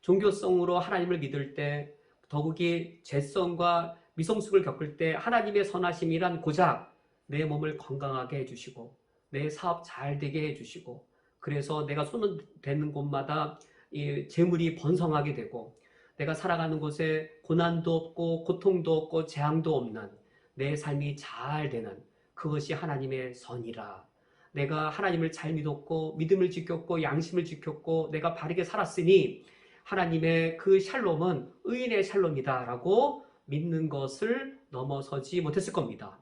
Speaker 1: 종교성으로 하나님을 믿을 때, 더욱이 죄성과 미성숙을 겪을 때 하나님의 선하심이란 고작 내 몸을 건강하게 해주시고 내 사업 잘 되게 해주시고 그래서 내가 손을 대는 곳마다 이 재물이 번성하게 되고 내가 살아가는 곳에 고난도 없고 고통도 없고 재앙도 없는 내 삶이 잘 되는, 그것이 하나님의 선이라. 내가 하나님을 잘 믿었고 믿음을 지켰고 양심을 지켰고 내가 바르게 살았으니 하나님의 그 샬롬은 의인의 샬롬이다라고 믿는 것을 넘어서지 못했을 겁니다.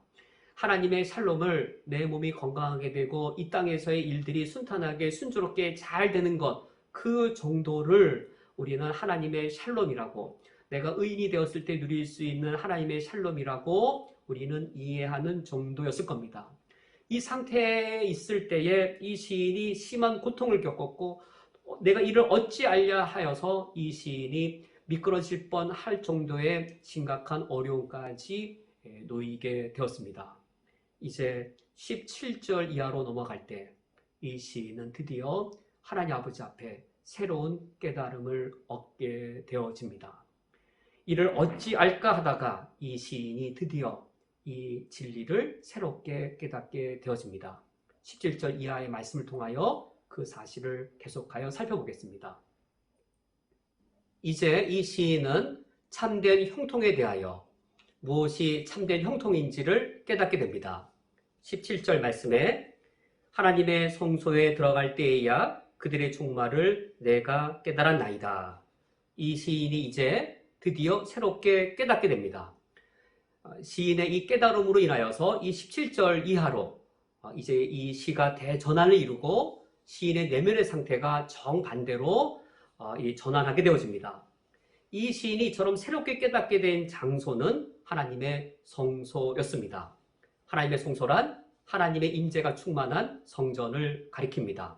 Speaker 1: 하나님의 샬롬을 내 몸이 건강하게 되고 이 땅에서의 일들이 순탄하게 순조롭게 잘 되는 것, 그 정도를 우리는 하나님의 샬롬이라고, 내가 의인이 되었을 때 누릴 수 있는 하나님의 샬롬이라고 우리는 이해하는 정도였을 겁니다. 이 상태에 있을 때에 이 시인이 심한 고통을 겪었고 내가 이를 어찌알랴 하여서 이 시인이 미끄러질 뻔할 정도의 심각한 어려움까지 놓이게 되었습니다. 이제 17절 이하로 넘어갈 때 이 시인은 드디어 하나님 아버지 앞에 새로운 깨달음을 얻게 되어집니다. 이를 어찌 알까 하다가 이 시인이 드디어 이 진리를 새롭게 깨닫게 되어집니다. 17절 이하의 말씀을 통하여 그 사실을 계속하여 살펴보겠습니다. 이제 이 시인은 참된 형통에 대하여 무엇이 참된 형통인지를 깨닫게 됩니다. 17절 말씀에 하나님의 성소에 들어갈 때에야 그들의 종말을 내가 깨달았나이다. 이 시인이 이제 드디어 새롭게 깨닫게 됩니다. 시인의 이 깨달음으로 인하여서 이 17절 이하로 이제 이 시가 대전환을 이루고 시인의 내면의 상태가 정반대로 이 전환하게 되어집니다. 이 시인이 이처럼 새롭게 깨닫게 된 장소는 하나님의 성소였습니다. 하나님의 성소란 하나님의 임재가 충만한 성전을 가리킵니다.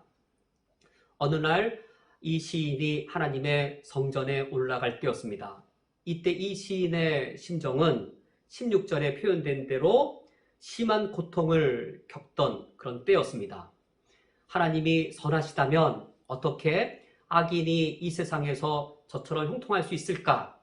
Speaker 1: 어느 날 이 시인이 하나님의 성전에 올라갈 때였습니다. 이때 이 시인의 심정은 16절에 표현된 대로 심한 고통을 겪던 그런 때였습니다. 하나님이 선하시다면 어떻게 악인이 이 세상에서 저처럼 형통할 수 있을까?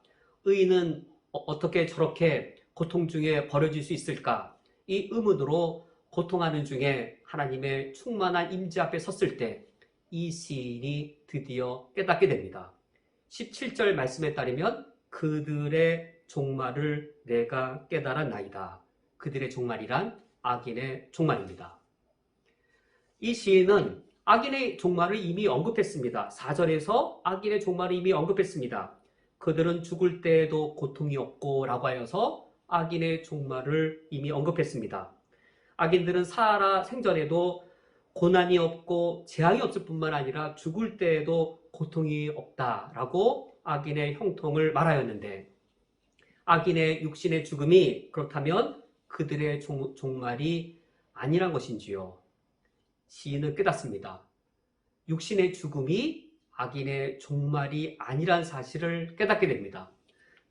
Speaker 1: 의인은 어떻게 저렇게 고통 중에 버려질 수 있을까? 이 의문으로 고통하는 중에 하나님의 충만한 임재 앞에 섰을 때 이 시인이 드디어 깨닫게 됩니다. 17절 말씀에 따르면 그들의 종말을 내가 깨달았나이다. 그들의 종말이란 악인의 종말입니다. 이 시인은 악인의 종말을 이미 언급했습니다. 4절에서 악인의 종말을 이미 언급했습니다. 그들은 죽을 때에도 고통이 없고 라고 하여서 악인의 종말을 이미 언급했습니다. 악인들은 살아 생전에도 고난이 없고 재앙이 없을 뿐만 아니라 죽을 때에도 고통이 없다라고 악인의 형통을 말하였는데 악인의 육신의 죽음이 그렇다면 그들의 종말이 아니란 것인지요. 시인은 깨닫습니다. 육신의 죽음이 악인의 종말이 아니란 사실을 깨닫게 됩니다.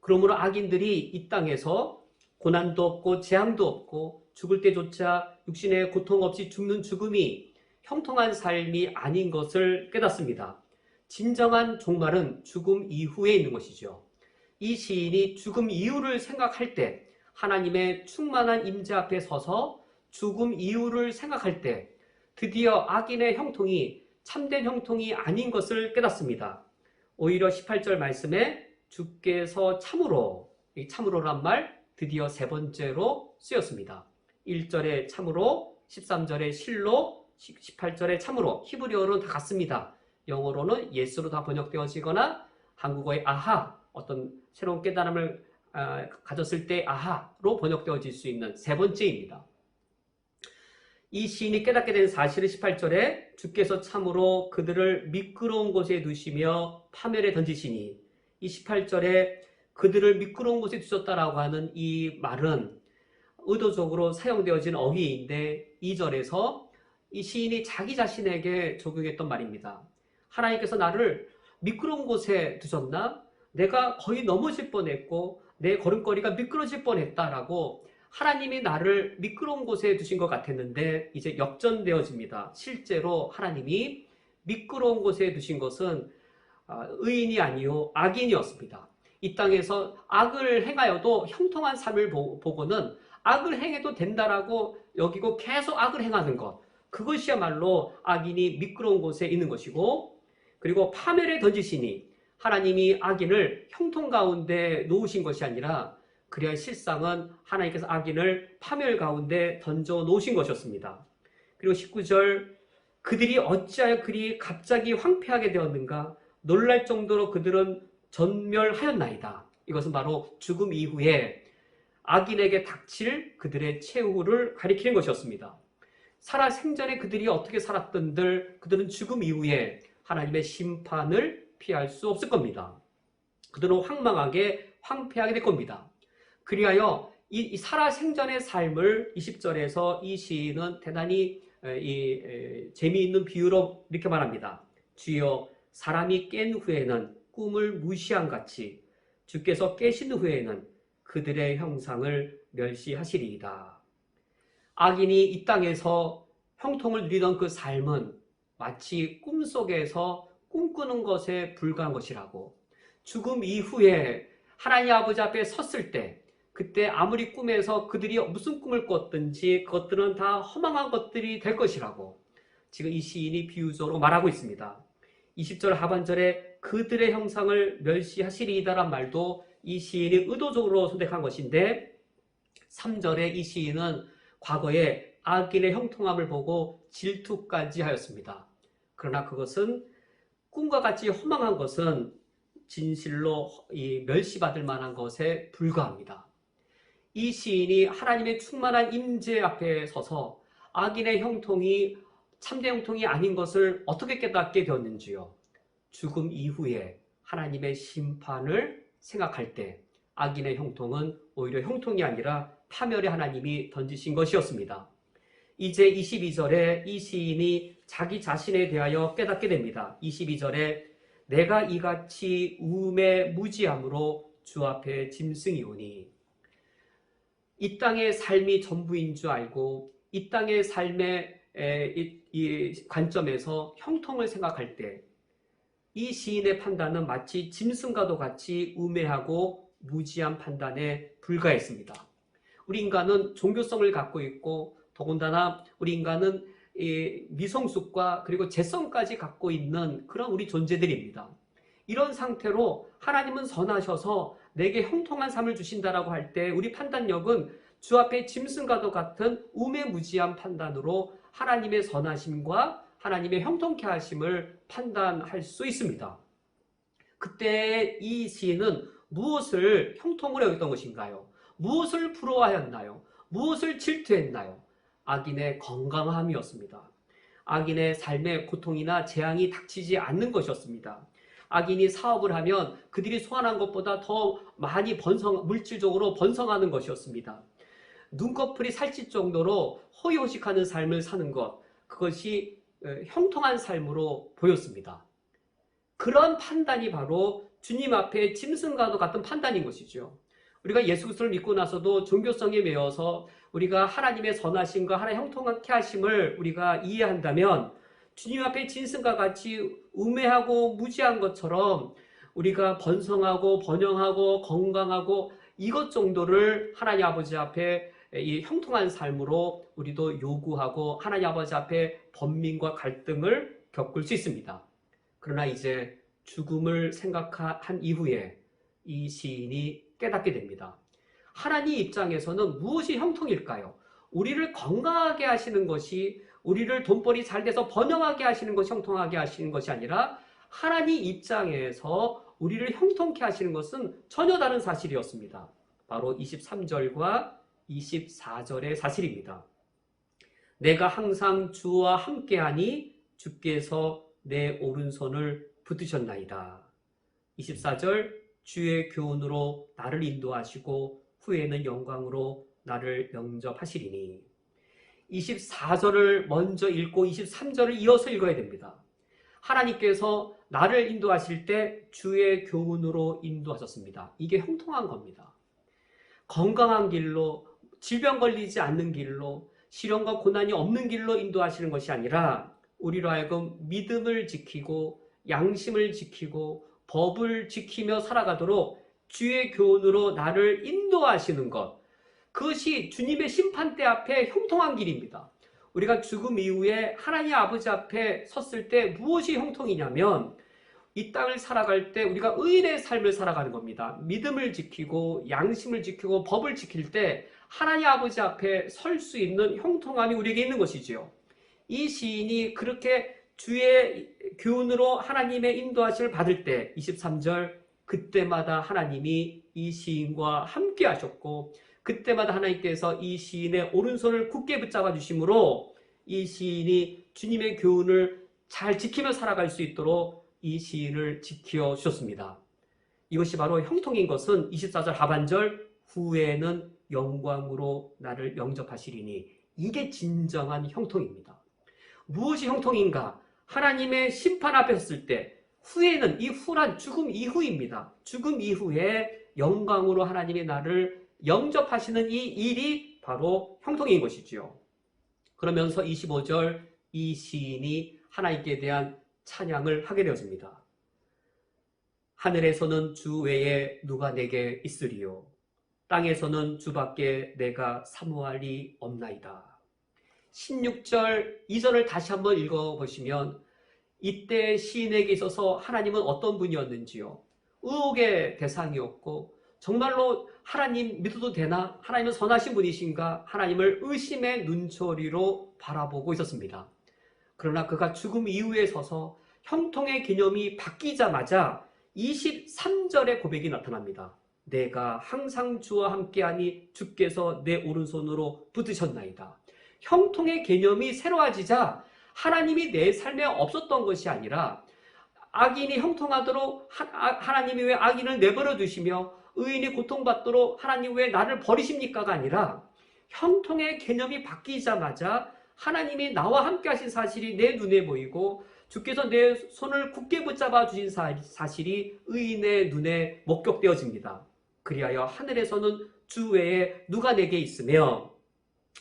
Speaker 1: 그러므로 악인들이 이 땅에서 고난도 없고 재앙도 없고 죽을 때조차 육신의 고통 없이 죽는 죽음이 형통한 삶이 아닌 것을 깨닫습니다. 진정한 종말은 죽음 이후에 있는 것이죠. 이 시인이 죽음 이후를 생각할 때 하나님의 충만한 임재 앞에 서서 죽음 이후를 생각할 때 드디어 악인의 형통이 참된 형통이 아닌 것을 깨닫습니다. 오히려 18절 말씀에 주께서 참으로, 이 참으로란 말 드디어 세 번째로 쓰였습니다. 1절에 참으로, 13절에 실로, 18절에 참으로. 히브리어로는 다 같습니다. 영어로는 예스로 다 번역되어지거나 한국어의 아하, 어떤 새로운 깨달음을 가졌을 때 아하로 번역되어질 수 있는 세 번째입니다. 이 시인이 깨닫게 된 사실은 18절에 주께서 참으로 그들을 미끄러운 곳에 두시며 파멸에 던지시니, 이 18절에 그들을 미끄러운 곳에 두셨다라고 하는 이 말은 의도적으로 사용되어진 어휘인데 2절에서 이 시인이 자기 자신에게 적용했던 말입니다. 하나님께서 나를 미끄러운 곳에 두셨나? 내가 거의 넘어질 뻔했고 내 걸음걸이가 미끄러질 뻔했다라고 하나님이 나를 미끄러운 곳에 두신 것 같았는데 이제 역전되어집니다. 실제로 하나님이 미끄러운 곳에 두신 것은 의인이 아니요 악인이었습니다. 이 땅에서 악을 행하여도 형통한 삶을 보고는 악을 행해도 된다라고 여기고 계속 악을 행하는 것, 그것이야말로 악인이 미끄러운 곳에 있는 것이고, 그리고 파멸에 던지시니 하나님이 악인을 형통 가운데 놓으신 것이 아니라 그래야 실상은 하나님께서 악인을 파멸 가운데 던져 놓으신 것이었습니다. 그리고 19절 그들이 어찌하여 그리 갑자기 황폐하게 되었는가? 놀랄 정도로 그들은 전멸하였나이다. 이것은 바로 죽음 이후에 악인에게 닥칠 그들의 최후를 가리키는 것이었습니다. 살아 생전에 그들이 어떻게 살았던들 그들은 죽음 이후에 하나님의 심판을 피할 수 없을 겁니다. 그들은 황망하게 황폐하게 될 겁니다. 그리하여 이 살아 생전의 삶을 20절에서 이 시인은 대단히 재미있는 비유로 이렇게 말합니다. 주여 사람이 깬 후에는 꿈을 무시한 같이 주께서 깨신 후에는 그들의 형상을 멸시하시리이다. 악인이 이 땅에서 형통을 누리던 그 삶은 마치 꿈속에서 꿈꾸는 것에 불과한 것이라고, 죽음 이후에 하나님 아버지 앞에 섰을 때 그때 아무리 꿈에서 그들이 무슨 꿈을 꿨든지 그것들은 다 허망한 것들이 될 것이라고 지금 이 시인이 비유적으로 말하고 있습니다. 20절 하반절에 그들의 형상을 멸시하시리이다란 말도 이 시인이 의도적으로 선택한 것인데, 3절에 이 시인은 과거에 악인의 형통함을 보고 질투까지 하였습니다. 그러나 그것은 꿈과 같이 허망한 것은 진실로 멸시받을 만한 것에 불과합니다. 이 시인이 하나님의 충만한 임재 앞에 서서 악인의 형통이 참된 형통이 아닌 것을 어떻게 깨닫게 되었는지요. 죽음 이후에 하나님의 심판을 생각할 때 악인의 형통은 오히려 형통이 아니라 파멸의 하나님이 던지신 것이었습니다. 이제 22절에 이 시인이 자기 자신에 대하여 깨닫게 됩니다. 22절에 내가 이같이 우매 무지함으로 주 앞에 짐승이오니, 이 땅의 삶이 전부인 줄 알고 이 땅의 삶의 이 관점에서 형통을 생각할 때 이 시인의 판단은 마치 짐승과도 같이 우매하고 무지한 판단에 불과했습니다. 우리 인간은 종교성을 갖고 있고 더군다나 우리 인간은 미성숙과 그리고 재성까지 갖고 있는 그런 우리 존재들입니다. 이런 상태로 하나님은 선하셔서 내게 형통한 삶을 주신다라고 할 때 우리 판단력은 주 앞에 짐승과도 같은 우매무지한 판단으로 하나님의 선하심과 하나님의 형통케 하심을 판단할 수 있습니다. 그때 이 시인은 무엇을 형통으로 여겼던 것인가요? 무엇을 부러워하였나요? 무엇을 질투했나요? 악인의 건강함이었습니다. 악인의 삶에 고통이나 재앙이 닥치지 않는 것이었습니다. 악인이 사업을 하면 그들이 소환한 것보다 더 많이 물질적으로 번성하는 것이었습니다. 눈꺼풀이 살찔 정도로 허위호식하는 삶을 사는 것, 그것이 형통한 삶으로 보였습니다. 그런 판단이 바로 주님 앞에 짐승과도 같은 판단인 것이죠. 우리가 예수 그리스도를 믿고 나서도 종교성에 매여서 우리가 하나님의 선하심과 하나님의 형통케 하심을 우리가 이해한다면 주님 앞에 짐승과 같이 우매하고 무지한 것처럼 우리가 번성하고 번영하고 건강하고 이것 정도를 하나님 아버지 앞에 이 형통한 삶으로 우리도 요구하고 하나님 아버지 앞에 번민과 갈등을 겪을 수 있습니다. 그러나 이제 죽음을 생각한 이후에 이 시인이 깨닫게 됩니다. 하나님 입장에서는 무엇이 형통일까요? 우리를 건강하게 하시는 것이, 우리를 돈벌이 잘 돼서 번영하게 하시는 것이 형통하게 하시는 것이 아니라 하나님 입장에서 우리를 형통케 하시는 것은 전혀 다른 사실이었습니다. 바로 23절과 24절의 사실입니다. 내가 항상 주와 함께하니 주께서 내 오른손을 붙드셨나이다. 24절 주의 교훈으로 나를 인도하시고 후에는 영광으로 나를 영접하시리니. 24절을 먼저 읽고 23절을 이어서 읽어야 됩니다. 하나님께서 나를 인도하실 때 주의 교훈으로 인도하셨습니다. 이게 형통한 겁니다. 건강한 길로, 질병 걸리지 않는 길로, 시련과 고난이 없는 길로 인도하시는 것이 아니라 우리로 하여금 믿음을 지키고 양심을 지키고 법을 지키며 살아가도록 주의 교훈으로 나를 인도하시는 것, 그것이 주님의 심판대 앞에 형통한 길입니다. 우리가 죽음 이후에 하나님 아버지 앞에 섰을 때 무엇이 형통이냐면 이 땅을 살아갈 때 우리가 의인의 삶을 살아가는 겁니다. 믿음을 지키고 양심을 지키고 법을 지킬 때 하나님 아버지 앞에 설 수 있는 형통함이 우리에게 있는 것이지요. 이 시인이 그렇게 주의 교훈으로 하나님의 인도하심을 받을 때 23절 그때마다 하나님이 이 시인과 함께 하셨고 그때마다 하나님께서 이 시인의 오른손을 굳게 붙잡아 주심으로 이 시인이 주님의 교훈을 잘 지키며 살아갈 수 있도록 이 시인을 지켜 주셨습니다. 이것이 바로 형통인 것은 24절 하반절 후에는 영광으로 나를 영접하시리니, 이게 진정한 형통입니다. 무엇이 형통인가? 하나님의 심판 앞에 섰을 때 후에는, 이 후란 죽음 이후입니다. 죽음 이후에 영광으로 하나님이 나를 영접하시는 이 일이 바로 형통인 것이지요. 그러면서 25절 이 시인이 하나님께 대한 찬양을 하게 되었습니다. 하늘에서는 주 외에 누가 내게 있으리요. 땅에서는 주밖에 내가 사모할 리 없나이다. 16절 이절을 다시 한번 읽어보시면 이때 시인에게 있어서 하나님은 어떤 분이었는지요. 의혹의 대상이었고 정말로 하나님 믿어도 되나? 하나님은 선하신 분이신가? 하나님을 의심의 눈초리로 바라보고 있었습니다. 그러나 그가 죽음 이후에 서서 형통의 개념이 바뀌자마자 23절의 고백이 나타납니다. 내가 항상 주와 함께하니 주께서 내 오른손으로 붙으셨나이다. 형통의 개념이 새로워지자 하나님이 내 삶에 없었던 것이 아니라 악인이 형통하도록 하나님이 왜 악인을 내버려 두시며 의인이 고통받도록 하나님 왜 나를 버리십니까가 아니라 형통의 개념이 바뀌자마자 하나님이 나와 함께 하신 사실이 내 눈에 보이고 주께서 내 손을 굳게 붙잡아 주신 사실이 의인의 눈에 목격되어집니다. 그리하여 하늘에서는 주 외에 누가 내게 있으며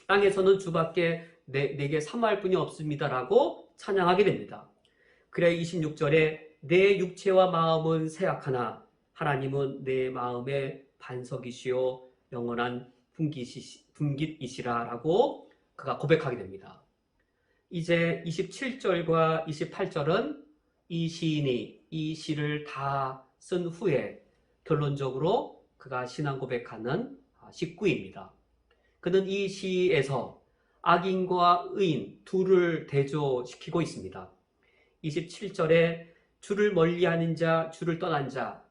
Speaker 1: 땅에서는 주밖에 내게 사모할 분이 없습니다라고 찬양하게 됩니다. 그래 26절에 내 육체와 마음은 쇠약하나 하나님은 내 마음의 반석이시요 영원한 분깃이시라라고 그가 고백하게 됩니다. 이제 27절과 28절은 이 시인이 이 시를 다 쓴 후에 결론적으로 그가 신앙 고백하는 직구입니다. 그는 이 시에서 악인과 의인 둘을 대조시키고 있습니다. 27절에 주를 멀리하는 자, 주를 떠난 자,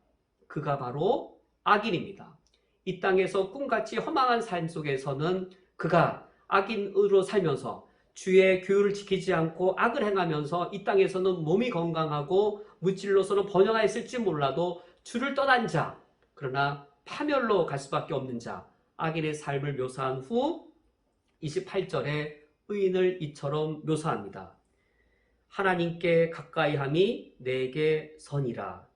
Speaker 1: 그가 바로 악인입니다. 이 땅에서 꿈같이 허망한 삶 속에서는 그가 악인으로 살면서 주의 규율을 지키지 않고 악을 행하면서 이 땅에서는 몸이 건강하고 물질로서는 번영하였을지 몰라도 주를 떠난 자, 그러나 파멸로 갈 수밖에 없는 자, 악인의 삶을 묘사한 후 28절에 의인을 이처럼 묘사합니다. 하나님께 가까이함이 내게 선이라.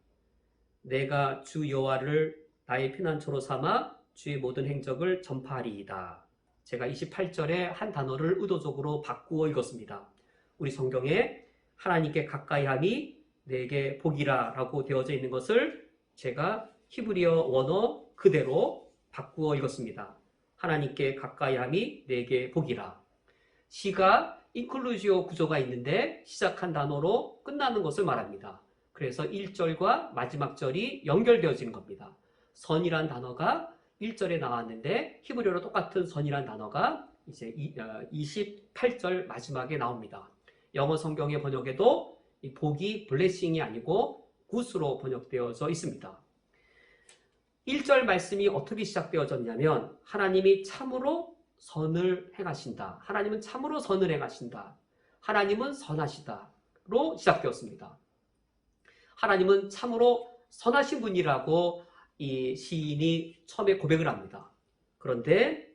Speaker 1: 내가 주 여호와를 나의 피난처로 삼아 주의 모든 행적을 전파하리이다. 제가 28절에 한 단어를 의도적으로 바꾸어 읽었습니다. 우리 성경에 하나님께 가까이함이 내게 복이라 라고 되어져 있는 것을 제가 히브리어 원어 그대로 바꾸어 읽었습니다. 하나님께 가까이함이 내게 복이라. 시가 인클루지오 구조가 있는데 시작한 단어로 끝나는 것을 말합니다. 그래서 1절과 마지막 절이 연결되어지는 겁니다. 선이란 단어가 1절에 나왔는데 히브리어로 똑같은 선이란 단어가 이제 28절 마지막에 나옵니다. 영어 성경의 번역에도 이 복이 블레싱이 아니고 굿으로 번역되어져 있습니다. 1절 말씀이 어떻게 시작되어졌냐면 하나님이 참으로 선을 행하신다. 하나님은 참으로 선을 행하신다. 하나님은 선하시다로 시작되었습니다. 하나님은 참으로 선하신 분이라고 이 시인이 처음에 고백을 합니다. 그런데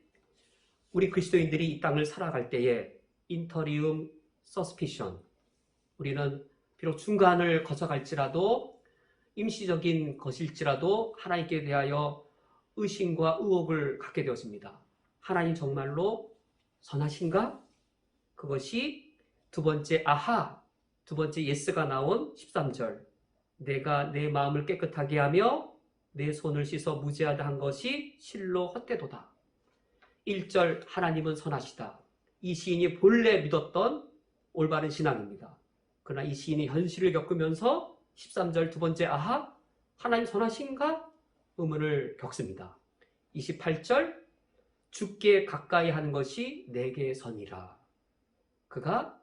Speaker 1: 우리 그리스도인들이 이 땅을 살아갈 때에 인터리움 서스피션, 우리는 비록 중간을 거쳐갈지라도 임시적인 것일지라도 하나님께 대하여 의심과 의혹을 갖게 되었습니다. 하나님 정말로 선하신가? 그것이 두 번째 아하, 두 번째 예스가 나온 13절. 내가 내 마음을 깨끗하게 하며 내 손을 씻어 무죄하다 한 것이 실로 헛되도다. 1절 하나님은 선하시다. 이 시인이 본래 믿었던 올바른 신앙입니다. 그러나 이 시인이 현실을 겪으면서 13절 두 번째 아하, 하나님 선하신가? 의문을 겪습니다. 28절 주께 가까이 하는 것이 내게 선이라. 그가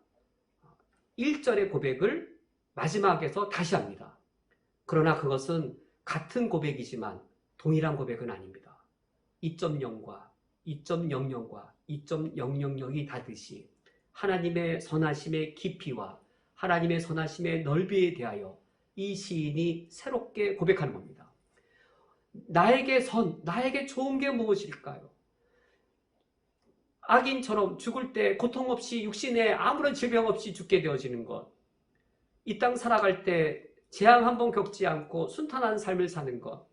Speaker 1: 1절의 고백을 마지막에서 다시 합니다. 그러나 그것은 같은 고백이지만 동일한 고백은 아닙니다. 2.0과 2.00과 2.000이 다듯이 하나님의 선하심의 깊이와 하나님의 선하심의 넓이에 대하여 이 시인이 새롭게 고백하는 겁니다. 나에게 나에게 좋은 게 무엇일까요? 악인처럼 죽을 때 고통 없이 육신에 아무런 질병 없이 죽게 되어지는 것, 이 땅 살아갈 때 재앙 한 번 겪지 않고 순탄한 삶을 사는 것,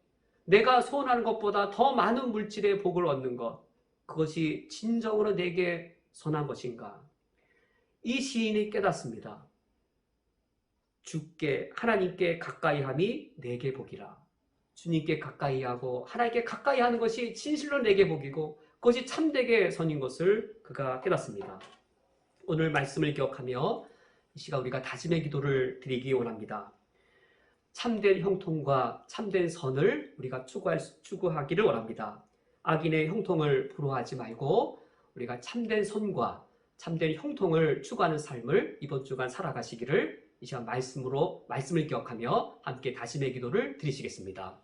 Speaker 1: 내가 소원하는 것보다 더 많은 물질의 복을 얻는 것, 그것이 진정으로 내게 선한 것인가? 이 시인이 깨닫습니다. 주께 하나님께 가까이함이 내게 복이라. 주님께 가까이하고 하나님께 가까이하는 것이 진실로 내게 복이고 그것이 참되게 선인 것을 그가 깨닫습니다. 오늘 말씀을 기억하며 이 시간 우리가 다짐의 기도를 드리기 원합니다. 참된 형통과 참된 선을 우리가 추구하기를 원합니다. 악인의 형통을 부러워하지 말고 우리가 참된 선과 참된 형통을 추구하는 삶을 이번 주간 살아가시기를 이 시간 말씀을 기억하며 함께 다짐의 기도를 드리시겠습니다.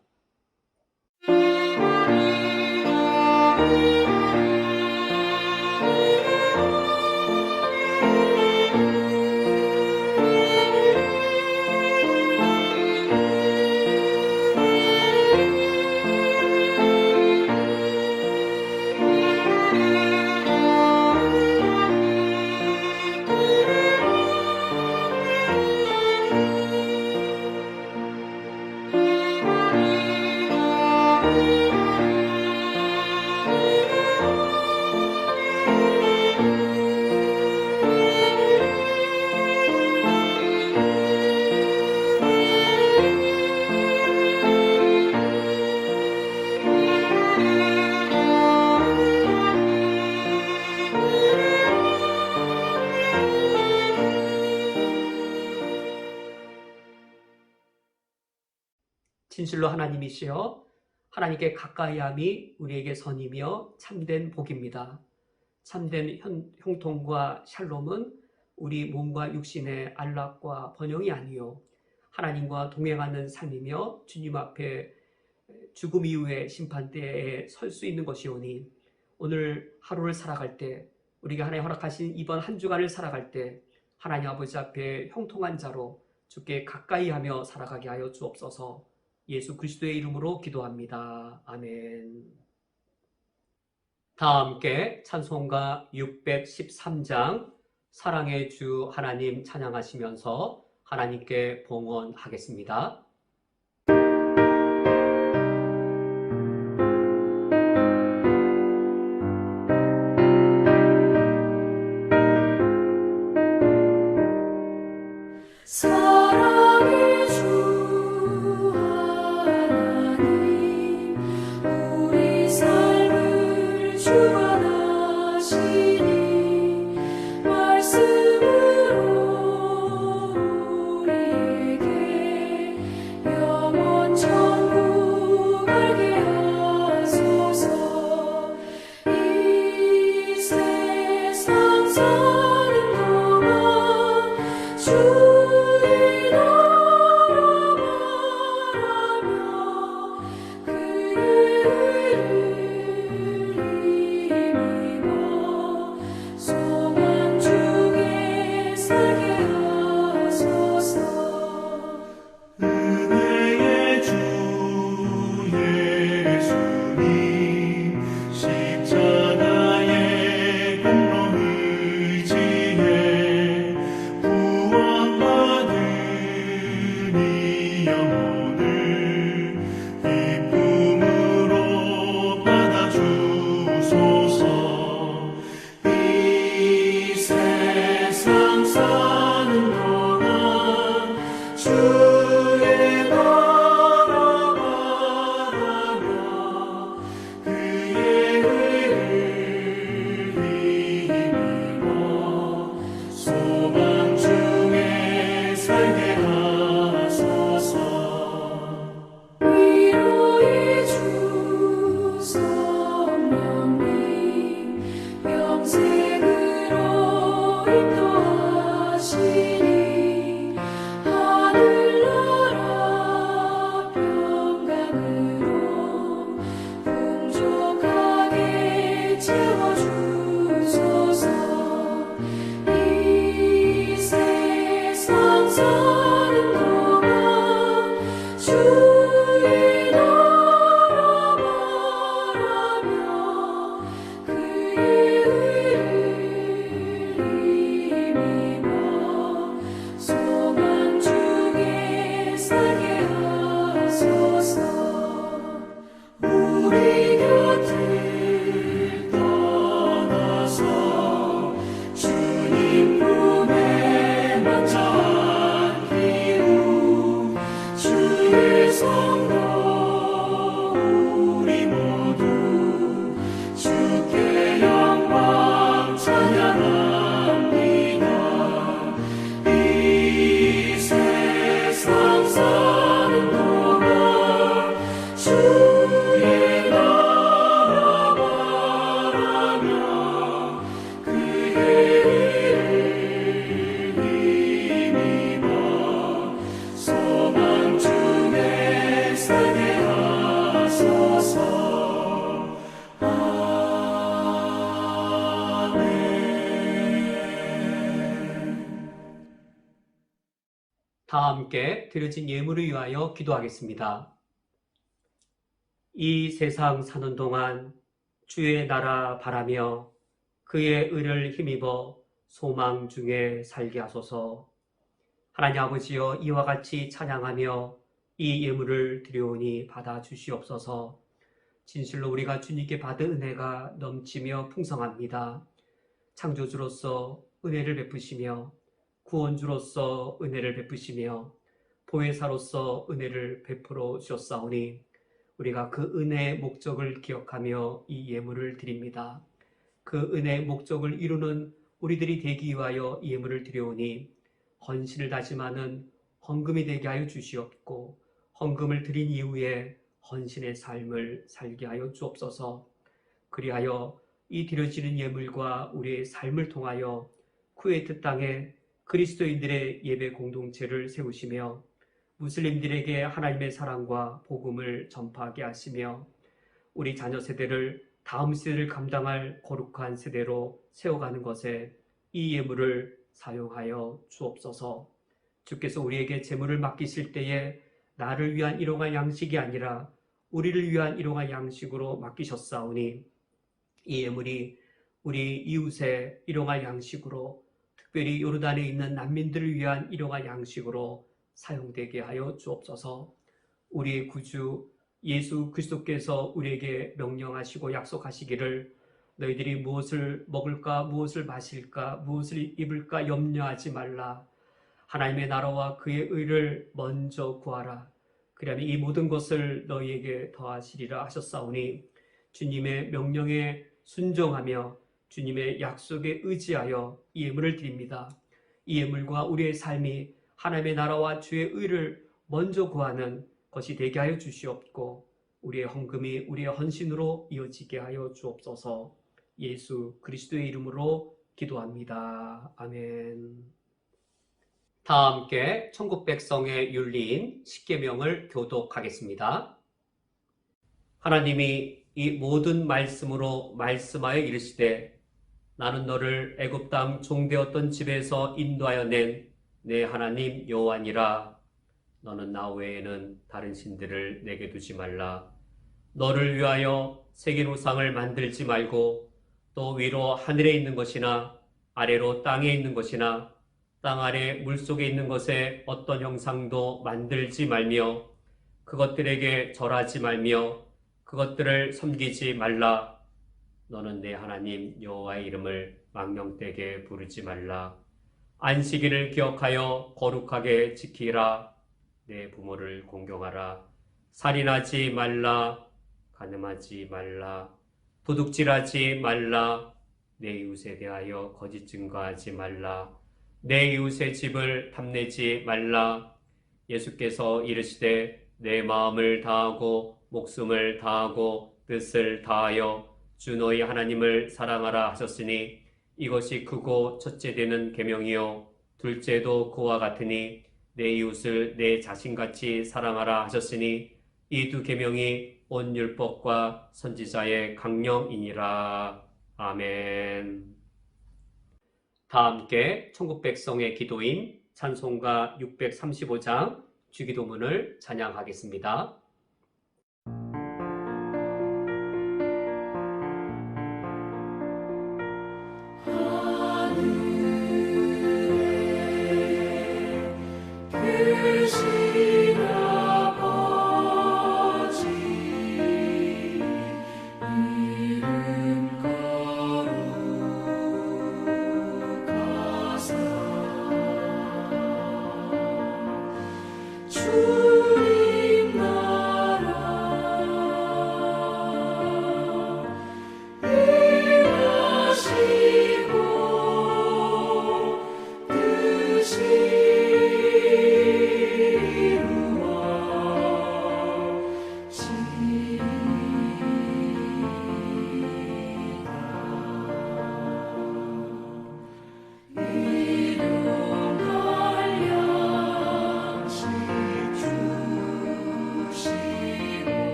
Speaker 1: 진실로 하나님이시여 하나님께 가까이함이 우리에게 선이며 참된 복입니다. 참된 형통과 샬롬은 우리 몸과 육신의 안락과 번영이 아니요 하나님과 동행하는 삶이며 주님 앞에 죽음 이후의 심판대에 설 수 있는 것이오니 오늘 하루를 살아갈 때 우리가 하나님 허락하신 이번 한 주간을 살아갈 때 하나님 아버지 앞에 형통한 자로 주께 가까이하며 살아가게 하여 주옵소서. 예수 그리스도의 이름으로 기도합니다. 아멘. 다 함께 찬송가 613장 사랑의 주 하나님 찬양하시면서 하나님께 봉헌하겠습니다.
Speaker 2: 사랑의 주 하나님 우리 삶을 주관하시니 말씀으로 우리에게 영원 천국 알게 하소서. 이 세상 사는 동안 주의
Speaker 1: 다 함께 드려진 예물을 위하여 기도하겠습니다. 이 세상 사는 동안 주의 나라 바라며 그의 의를 힘입어 소망 중에 살게 하소서. 하나님 아버지여, 이와 같이 찬양하며 이 예물을 드려오니 받아 주시옵소서. 진실로 우리가 주님께 받은 은혜가 넘치며 풍성합니다. 창조주로서 은혜를 베푸시며 구원주로서 은혜를 베푸시며 보혜사로서 은혜를 베풀어 주셨사오니 우리가 그 은혜의 목적을 기억하며 이 예물을 드립니다. 그 은혜의 목적을 이루는 우리들이 되기 위하여 이 예물을 드려오니 헌신을 다짐하는 헌금이 되게 하여 주시옵고 헌금을 드린 이후에 헌신의 삶을 살게 하여 주옵소서. 그리하여 이 드려지는 예물과 우리의 삶을 통하여 쿠웨이트 땅에 그리스도인들의 예배 공동체를 세우시며 무슬림들에게 하나님의 사랑과 복음을 전파하게 하시며 우리 자녀 세대를 다음 세대를 감당할 거룩한 세대로 세워가는 것에 이 예물을 사용하여 주옵소서. 주께서 우리에게 재물을 맡기실 때에 나를 위한 일용할 양식이 아니라 우리를 위한 일용할 양식으로 맡기셨사오니 이 예물이 우리 이웃의 일용할 양식으로, 특별히 요르단에 있는 난민들을 위한 일용할 양식으로 사용되게 하여 주옵소서. 우리의 구주 예수 그리스도께서 우리에게 명령하시고 약속하시기를 너희들이 무엇을 먹을까, 무엇을 마실까, 무엇을 입을까 염려하지 말라. 하나님의 나라와 그의 의를 먼저 구하라. 그리하면 이 모든 것을 너희에게 더하시리라 하셨사오니 주님의 명령에 순종하며 주님의 약속에 의지하여 이 예물을 드립니다. 이 예물과 우리의 삶이 하나님의 나라와 주의 의를 먼저 구하는 것이 되게 하여 주시옵고 우리의 헌금이 우리의 헌신으로 이어지게 하여 주옵소서. 예수 그리스도의 이름으로 기도합니다. 아멘. 다 함께 천국 백성의 윤리인 십계명을 교독하겠습니다. 하나님이 이 모든 말씀으로 말씀하여 이르시되 나는 너를 애굽 땅 종되었던 집에서 인도하여 낸 내 하나님 여호와니라. 너는 나 외에는 다른 신들을 내게 두지 말라. 너를 위하여 새긴 우상을 만들지 말고 또 위로 하늘에 있는 것이나 아래로 땅에 있는 것이나 땅 아래 물속에 있는 것에 어떤 형상도 만들지 말며 그것들에게 절하지 말며 그것들을 섬기지 말라. 너는 내 하나님 여호와의 이름을 망령되게 부르지 말라. 안식일을 기억하여 거룩하게 지키라. 내 부모를 공경하라. 살인하지 말라. 간음하지 말라. 도둑질하지 말라. 내 이웃에 대하여 거짓 증거하지 말라. 내 이웃의 집을 탐내지 말라. 예수께서 이르시되 내 마음을 다하고 목숨을 다하고 뜻을 다하여 주 너희 하나님을 사랑하라 하셨으니 이것이 크고 첫째 되는 계명이요 둘째도 그와 같으니 내 이웃을 내 자신같이 사랑하라 하셨으니 이 두 계명이 온 율법과 선지자의 강령이니라. 아멘. 다 함께 천국 백성의 기도인 찬송가 635장 주기도문을 찬양하겠습니다.
Speaker 2: 주님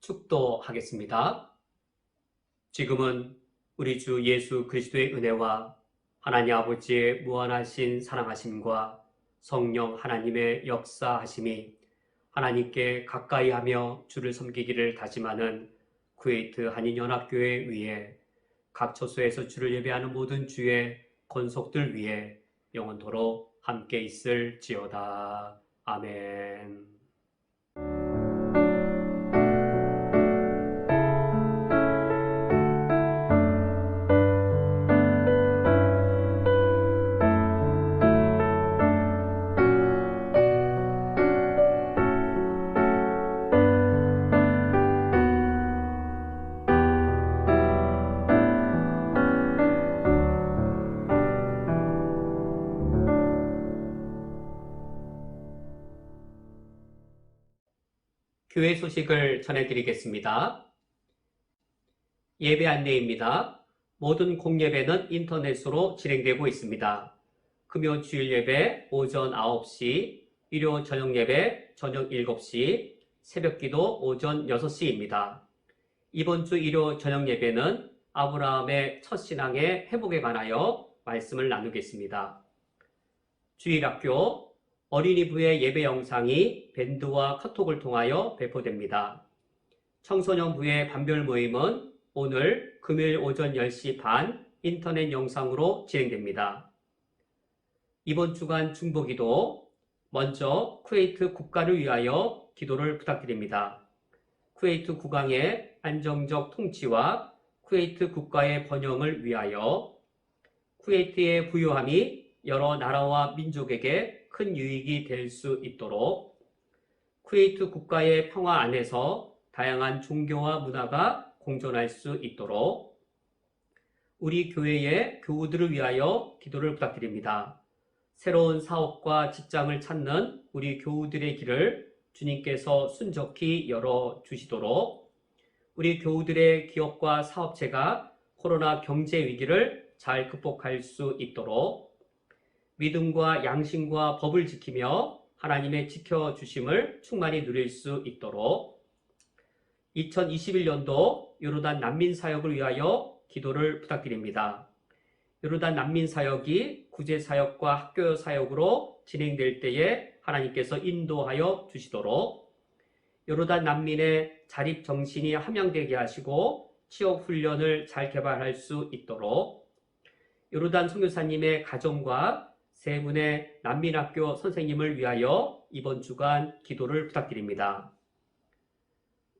Speaker 1: 축도하겠습니다. 지금은 우리 주 예수 그리스도의 은혜와 하나님 아버지의 무한하신 사랑하심과 성령 하나님의 역사하심이 하나님께 가까이하며 주를 섬기기를 다짐하는 쿠웨이트 한인연합교회 위에 각 처소에서 주를 예배하는 모든 주의 권속들 위에 영원토록 함께 있을지어다. 아멘. 교회 소식을 전해드리겠습니다. 예배 안내입니다. 모든 공예배는 인터넷으로 진행되고 있습니다. 금요 주일 예배 오전 9시, 일요 저녁 예배 저녁 7시, 새벽 기도 오전 6시입니다. 이번 주 일요 저녁 예배는 아브라함의 첫 신앙의 회복에 관하여 말씀을 나누겠습니다. 주일학교 어린이부의 예배 영상이 밴드와 카톡을 통하여 배포됩니다. 청소년부의 반별 모임은 오늘 금요일 오전 10시 반 인터넷 영상으로 진행됩니다. 이번 주간 중보기도 먼저 쿠웨이트 국가를 위하여 기도를 부탁드립니다. 쿠웨이트 국왕의 안정적 통치와 쿠웨이트 국가의 번영을 위하여 쿠웨이트의 부유함이 여러 나라와 민족에게 큰 유익이 될 수 있도록 쿠웨이트 국가의 평화 안에서 다양한 종교와 문화가 공존할 수 있도록 우리 교회의 교우들을 위하여 기도를 부탁드립니다. 새로운 사업과 직장을 찾는 우리 교우들의 길을 주님께서 순적히 열어주시도록 우리 교우들의 기업과 사업체가 코로나 경제 위기를 잘 극복할 수 있도록 믿음과 양심과 법을 지키며 하나님의 지켜주심을 충만히 누릴 수 있도록 2021년도 요르단 난민 사역을 위하여 기도를 부탁드립니다. 요르단 난민 사역이 구제 사역과 학교 사역으로 진행될 때에 하나님께서 인도하여 주시도록 요르단 난민의 자립 정신이 함양되게 하시고 취업 훈련을 잘 개발할 수 있도록 요르단 선교사님의 가정과 세 분의 난민학교 선생님을 위하여 이번 주간 기도를 부탁드립니다.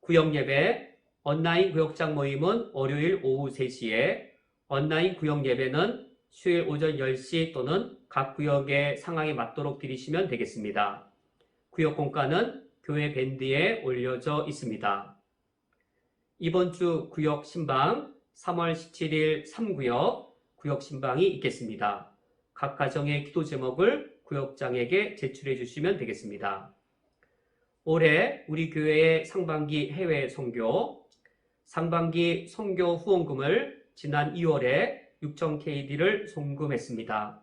Speaker 1: 구역예배, 온라인 구역장 모임은 월요일 오후 3시에, 온라인 구역예배는 수요일 오전 10시 또는 각 구역의 상황에 맞도록 드리시면 되겠습니다. 구역 공가는 교회 밴드에 올려져 있습니다. 이번 주 구역 신방 3월 17일 3구역 구역 신방이 있겠습니다. 각 가정의 기도 제목을 구역장에게 제출해 주시면 되겠습니다. 올해 우리 교회의 상반기 해외 선교, 상반기 선교 후원금을 지난 2월에 6,000KD를 송금했습니다.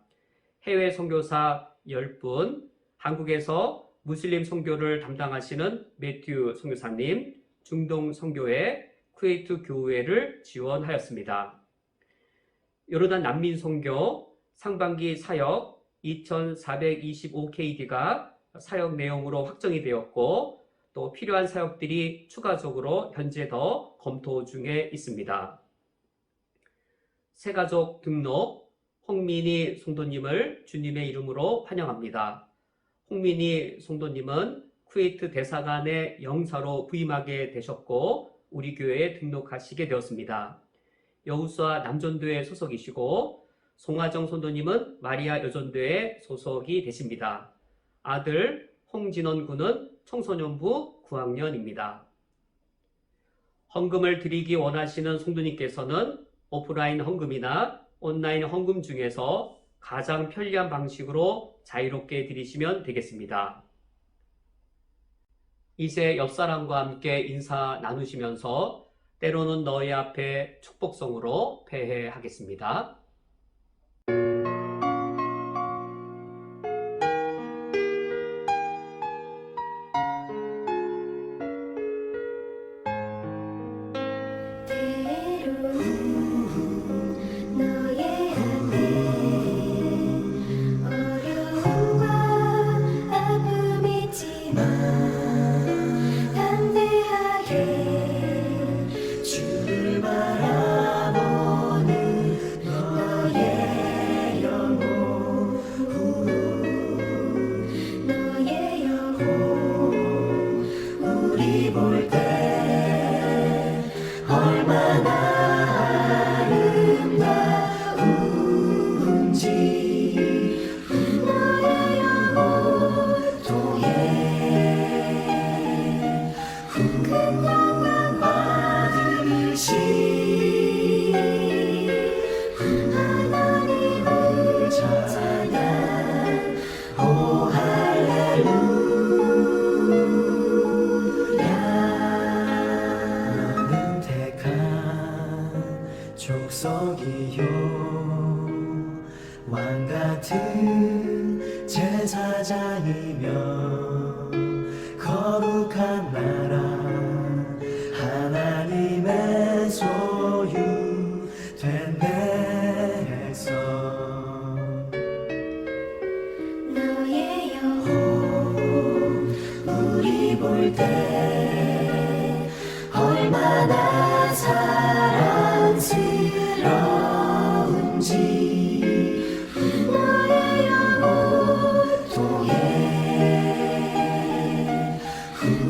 Speaker 1: 해외 선교사 10분, 한국에서 무슬림 선교를 담당하시는 매튜 선교사님, 중동 선교회, 쿠웨이트 교회를 지원하였습니다. 요르단 난민 선교 상반기 사역 2,425KD가 사역 내용으로 확정이 되었고 또 필요한 사역들이 추가적으로 현재 더 검토 중에 있습니다. 새가족 등록 홍민희 성도님을 주님의 이름으로 환영합니다. 홍민희 성도님은 쿠웨이트 대사관의 영사로 부임하게 되셨고 우리 교회에 등록하시게 되었습니다. 여우수아 남전도회 소속이시고 송하정 선도님은 마리아 여전도회 소속이 되십니다. 아들 홍진원 군은 청소년부 9학년입니다. 헌금을 드리기 원하시는 성도님께서는 오프라인 헌금이나 온라인 헌금 중에서 가장 편리한 방식으로 자유롭게 드리시면 되겠습니다. 이제 옆사람과 함께 인사 나누시면서 때로는 너희 앞에 축복성으로 패해하겠습니다.
Speaker 3: 영광 받으시 하나님을 찬양 오 할렐루야 너는 택한 족속이요 왕같은 제사장이며 거룩한 나라 하나님의 소유된 백성
Speaker 2: 너의 영혼
Speaker 3: 우리 볼 때 얼마나 사랑스러운지 너의 영혼 통해 큰